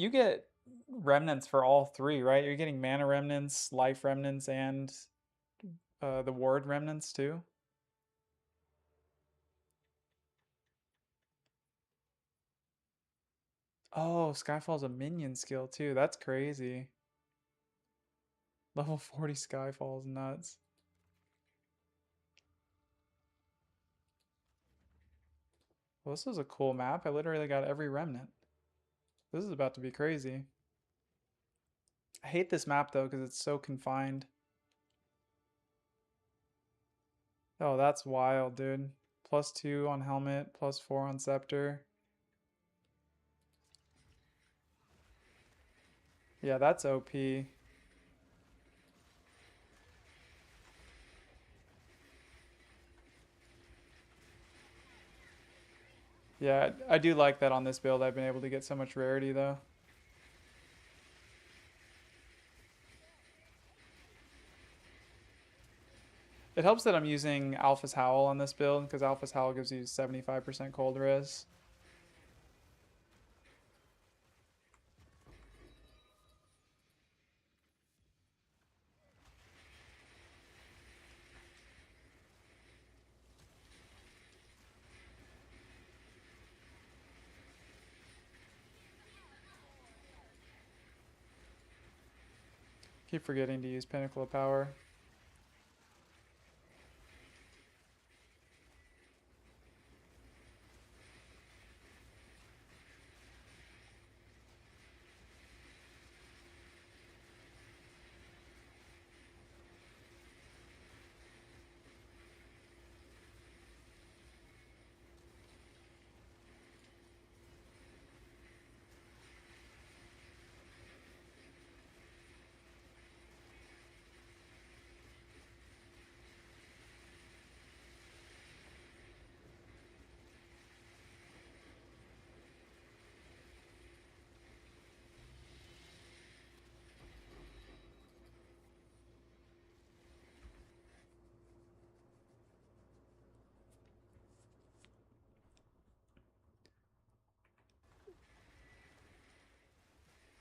get remnants for all three, right? You're getting mana remnants, life remnants, and the ward remnants too. Oh, Skyfall's a minion skill too. That's crazy. Level 40 Skyfall's nuts. Well, this is a cool map. I literally got every remnant. This is about to be crazy. I hate this map though because it's so confined. Oh, that's wild, dude. +2 on helmet, +4 on scepter. Yeah, that's OP. Yeah, I do like that on this build. I've been able to get so much rarity though. It helps that I'm using Alpha's Howl on this build because Alpha's Howl gives you 75% cold res. Keep forgetting to use Pinnacle of Power.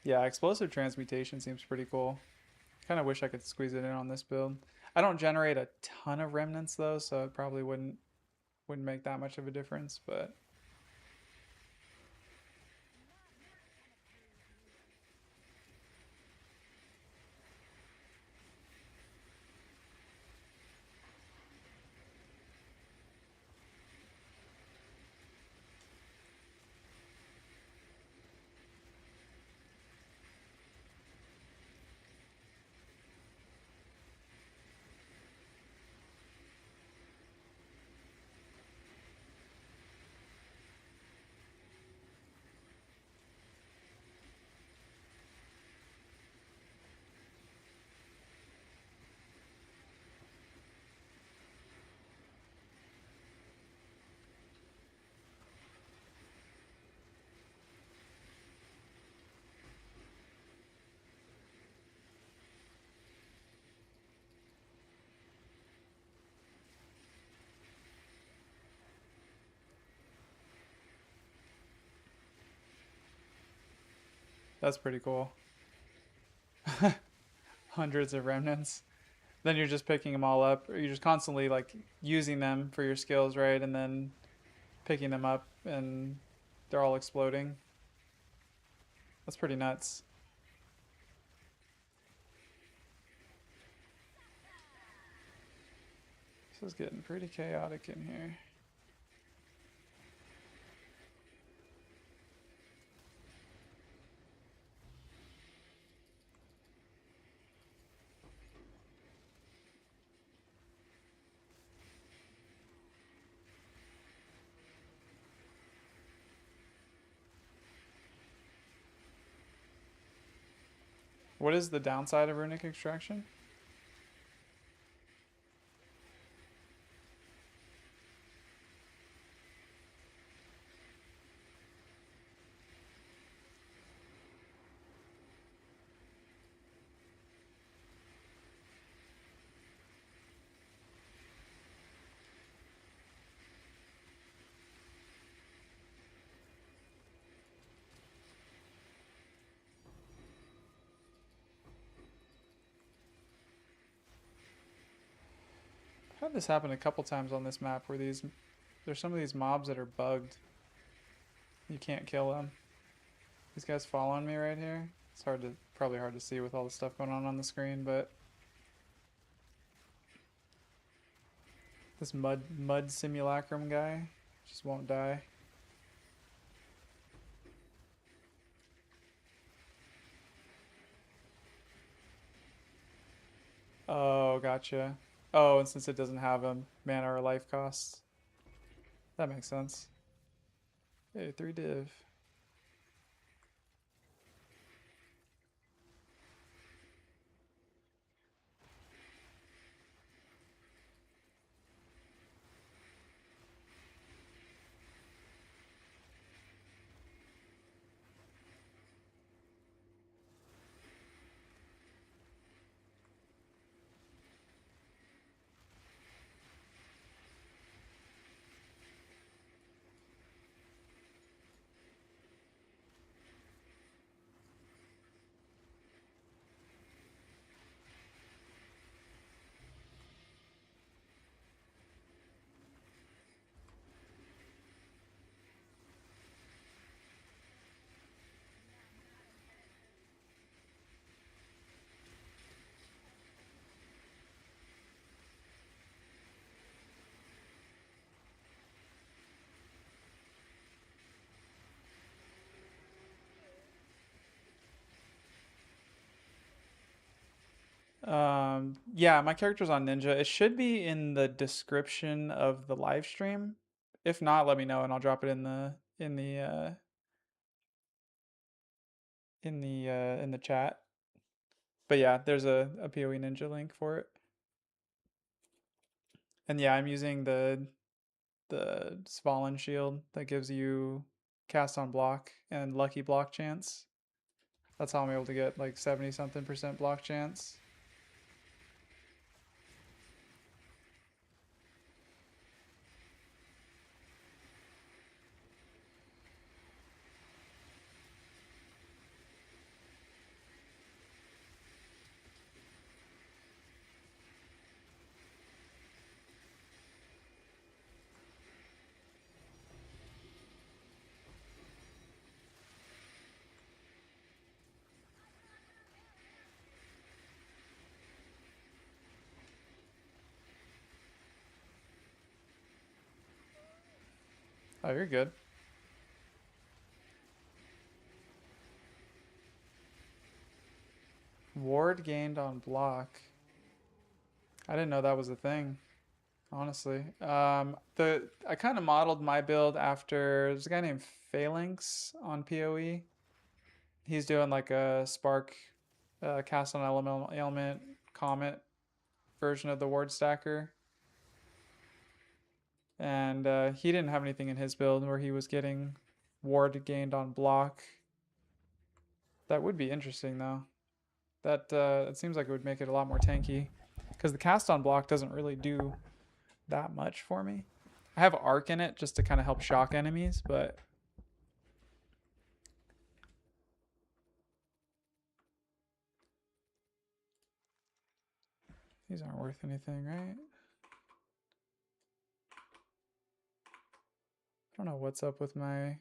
Yeah, Explosive Transmutation seems pretty cool. Kind of wish I could squeeze it in on this build. I don't generate a ton of remnants though, so it probably wouldn't make that much of a difference, but That's pretty cool. Hundreds of remnants. Then you're just picking them all up, or you're just constantly like using them for your skills, right? And then picking them up, and they're all exploding. That's pretty nuts. This is getting pretty chaotic in here. What is the downside of runic extraction? I've had this happen a couple times on this map where there's some of these mobs that are bugged. You can't kill them. These guys following me right here. It's probably hard to see with all the stuff going on the screen, but this mud simulacrum guy just won't die. Oh, gotcha. Oh, and since it doesn't have a mana or life cost, that makes sense. Hey, 3 div. Yeah, my character's on Ninja. It should be in the description of the live stream. If not, let me know and I'll drop it in the chat. But yeah, there's a PoE Ninja link for it. And yeah, I'm using the Svalin shield that gives you cast on block and lucky block chance. That's how I'm able to get like 70 something % block chance. Oh, you're good. Ward gained on block. I didn't know that was a thing, honestly. I kind of modeled my build after there's a guy named Phalanx on PoE. He's doing like a spark cast on element comet version of the ward stacker. And he didn't have anything in his build where he was getting ward gained on block. That would be interesting though. That it seems like it would make it a lot more tanky, because the cast on block doesn't really do that much for me. I have arc in it just to kind of help shock enemies, but These aren't worth anything, right? I don't know what's up with my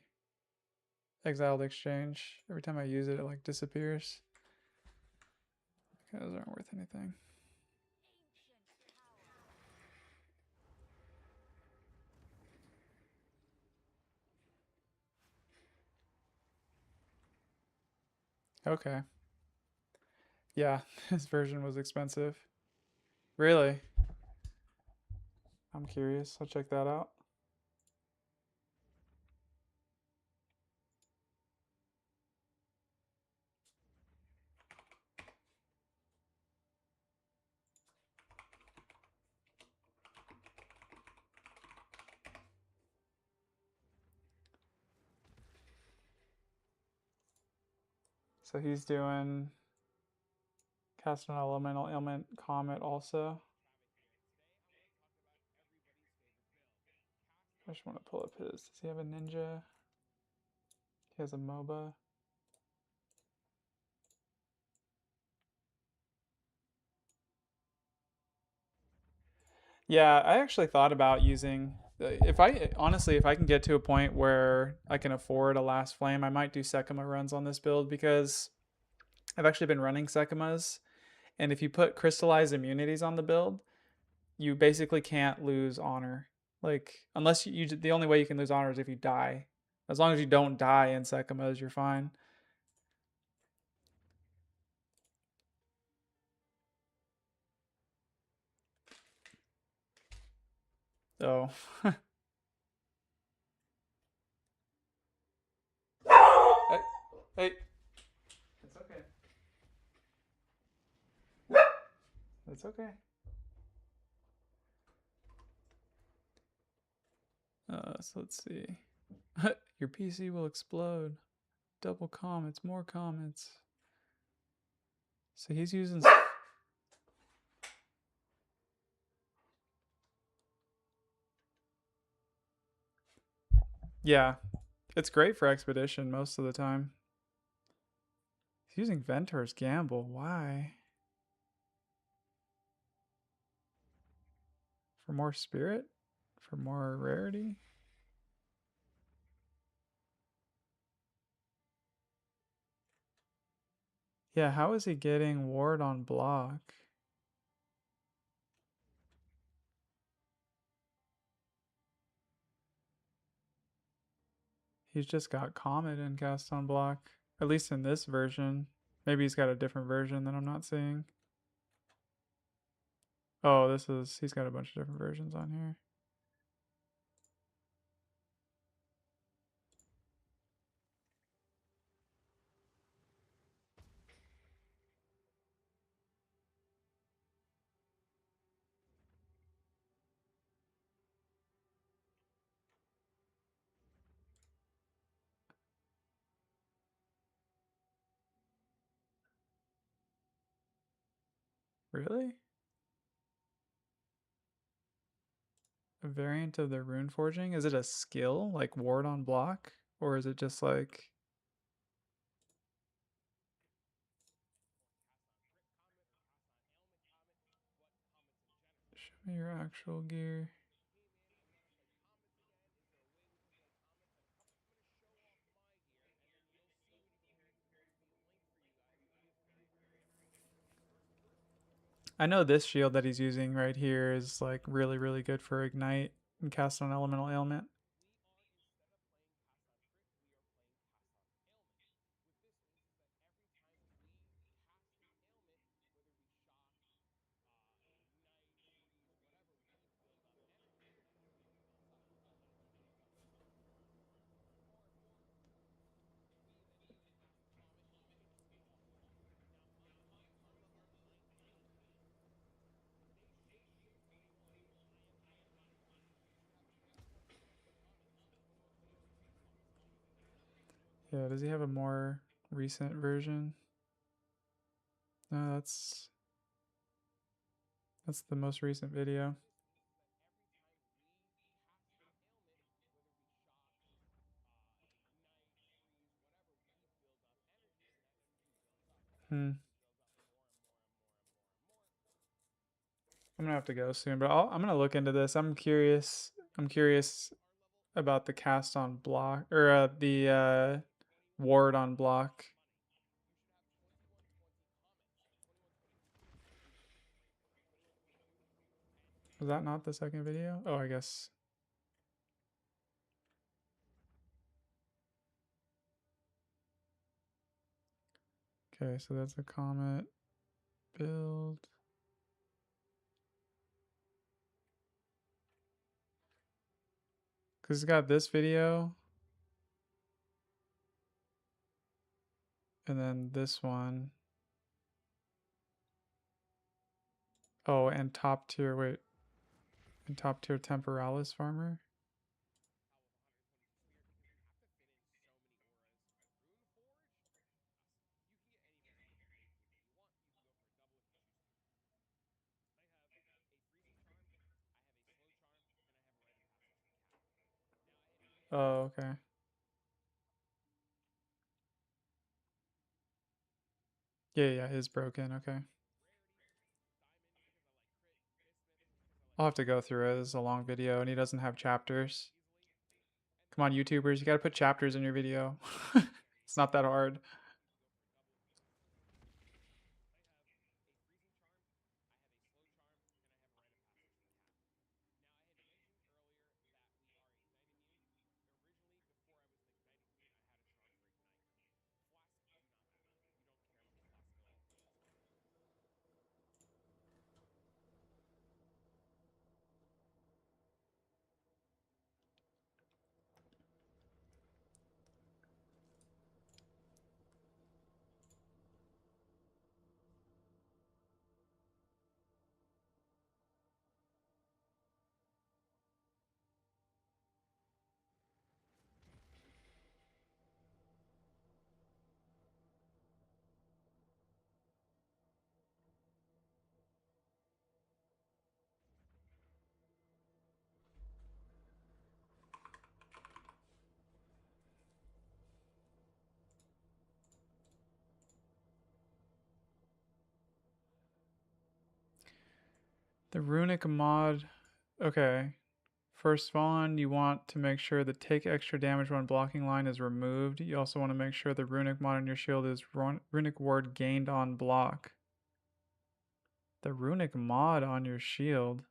exiled exchange. Every time I use it, it like disappears. Okay, those aren't worth anything. Okay. Yeah, this version was expensive. Really? I'm curious. I'll check that out. So he's doing cast an elemental ailment comet also. I just want to pull up his. Does he have a ninja? He has a MOBA. Yeah, I actually thought about using. If I honestly, if I can get to a point where I can afford a last flame, I might do Sekima runs on this build because I've actually been running Sekimas, and if you put crystallized immunities on the build, you basically can't lose honor. Like unless the only way you can lose honor is if you die. As long as you don't die in Sekimas, you're fine. So, hey, hey, it's okay. It's okay. So let's see. Your PC will explode. Double comments, more comments. So he's using. Yeah, it's great for expedition most of the time. He's using Ventor's Gamble. Why? For more spirit? For more rarity? Yeah, how is he getting ward on block? He's just got Comet and cast on block. At least in this version. Maybe he's got a different version that I'm not seeing. Oh, he's got a bunch of different versions on here. Really? A variant of the rune forging? Is it a skill like ward on block? Or is it just like. Show me your actual gear. I know this shield that he's using right here is like really, really good for ignite and cast on elemental ailment. Yeah, does he have a more recent version? No, that's the most recent video. Hmm. I'm gonna have to go soon, but I'm gonna look into this. I'm curious. I'm curious about the cast on block or the ward on block. Was that not the second video? Oh, I guess. Okay, so that's a comet build. Because it's got this video. And then this one. Oh, and top tier, wait. And top tier temporalis farmer. Oh, okay. Yeah, his broken, okay. I'll have to go through it. It's a long video and he doesn't have chapters. Come on, YouTubers, you gotta put chapters in your video. It's not that hard. The runic mod, okay. First one, you want to make sure the take extra damage when blocking line is removed. You also want to make sure the runic mod on your shield is runic ward gained on block. The runic mod on your shield.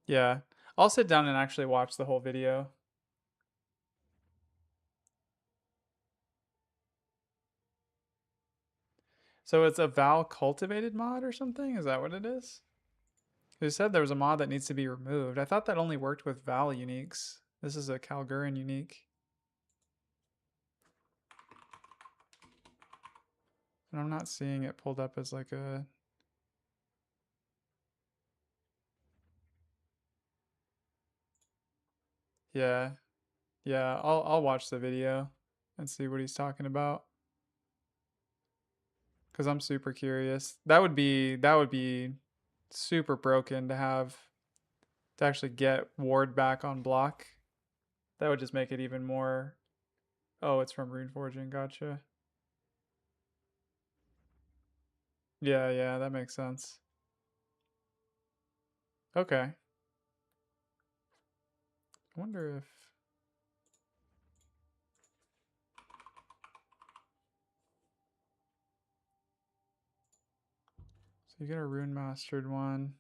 Yeah, I'll sit down and actually watch the whole video. So it's a Val cultivated mod or something? Is that what it is? Who said there was a mod that needs to be removed? I thought that only worked with Val uniques. This is a Calgurin unique. And I'm not seeing it pulled up as like a... Yeah. Yeah, I'll watch the video and see what he's talking about. Cause I'm super curious. That would be super broken to have to actually get ward back on block. That would just make it even more. Oh, it's from Runeforging, gotcha. Yeah, that makes sense. Okay. I wonder if so you get a rune mastered one.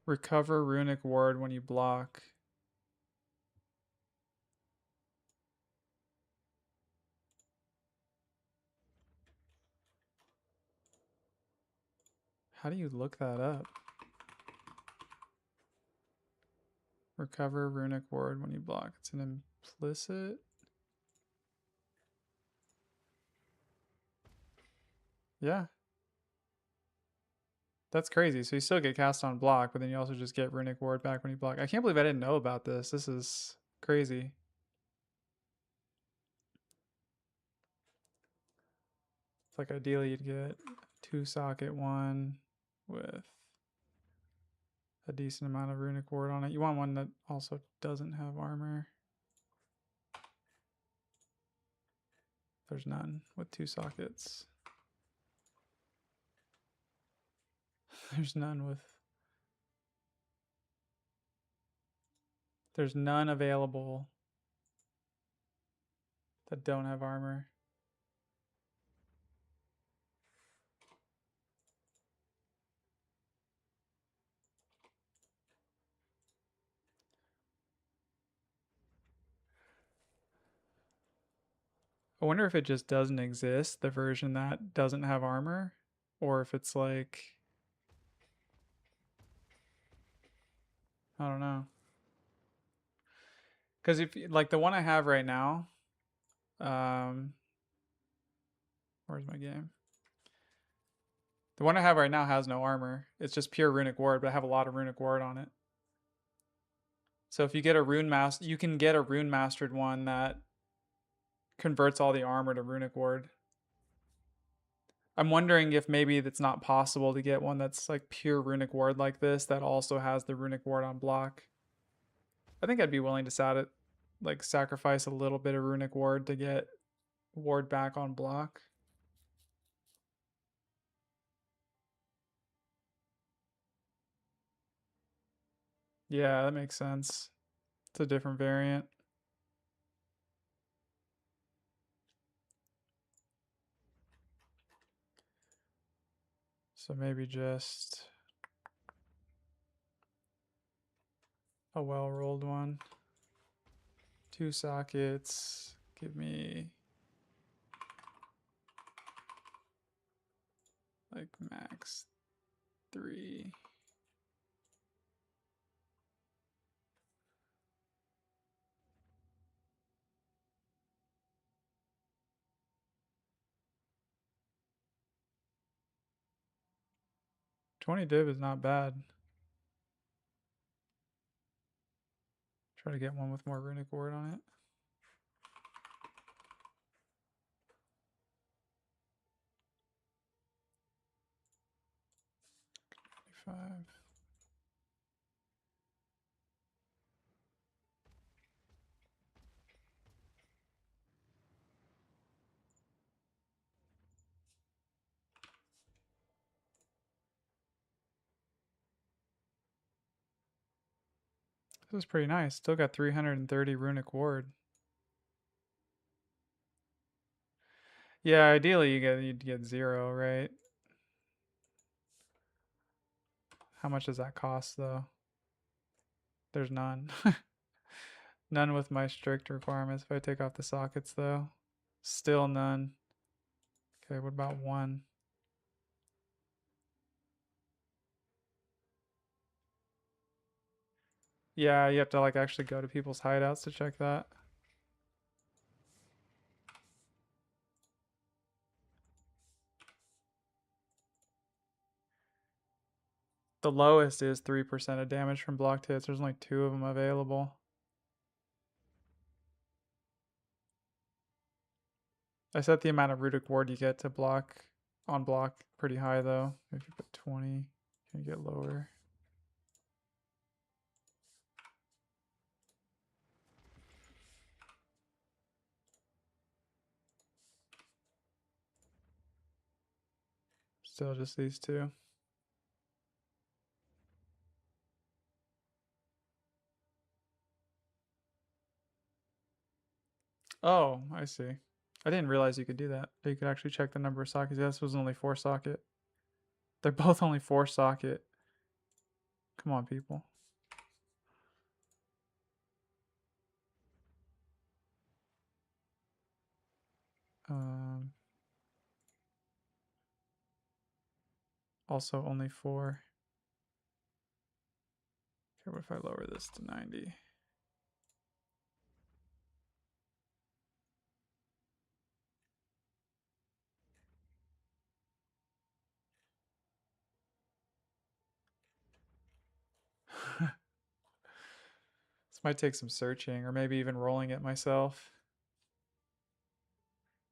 Recover runic ward when you block. How do you look that up? Recover runic ward when you block. It's an implicit. Yeah. That's crazy. So you still get cast on block, but then you also just get runic ward back when you block. I can't believe I didn't know about this. This is crazy. It's like ideally you'd get 2-socket one with a decent amount of runic ward on it. You want one that also doesn't have armor. There's none with 2 sockets. There's none with... There's none available that don't have armor. I wonder if it just doesn't exist, the version that doesn't have armor, or if it's like... I don't know. Because if like the one I have right now, where's my game? The one I have right now has no armor. It's just pure runic ward, but I have a lot of runic ward on it. So if you get a rune master, you can get a rune mastered one that converts all the armor to runic ward. I'm wondering if maybe it's not possible to get one that's like pure runic ward like this that also has the runic ward on block. I think I'd be willing to sacrifice a little bit of runic ward to get ward back on block. Yeah, that makes sense. It's a different variant. So maybe just a well-rolled one. 2 sockets. Give me like max 3. $20 div is not bad. Try to get one with more runic ward on it. 5. This is pretty nice. Still got 330 runic ward. Yeah, ideally you'd get 0, right? How much does that cost though? There's none. None with my strict requirements. If I take off the sockets though, still none. Okay, what about 1? Yeah, you have to like actually go to people's hideouts to check that. The lowest is 3% of damage from blocked hits. There's only 2 of them available. I set the amount of runic ward you get to block on block pretty high though. If you put 20, can you get lower? Still just these 2. Oh, I see. I didn't realize you could do that. You could actually check the number of sockets. Yeah, this was only 4 socket. They're both only 4 socket. Come on, people. Also only 4. Okay, what if I lower this to 90? This might take some searching or maybe even rolling it myself.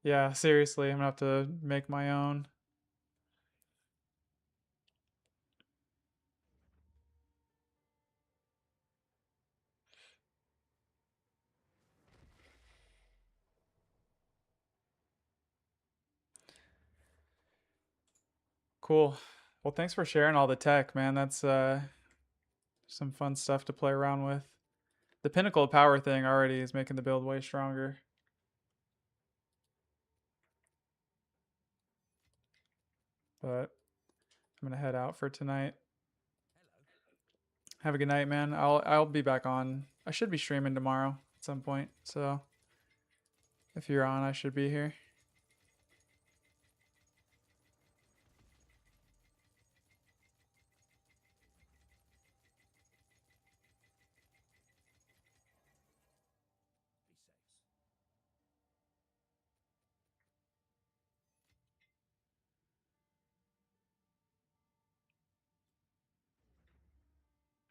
Yeah, seriously, I'm gonna have to make my own. Cool. Well, thanks for sharing all the tech, man. That's some fun stuff to play around with. The Pinnacle of Power thing already is making the build way stronger. But I'm gonna head out for tonight. Have a good night, man. I'll be back on. I should be streaming tomorrow at some point. So if you're on, I should be here.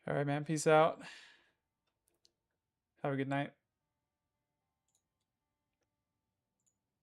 All right, man. Peace out. Have a good night.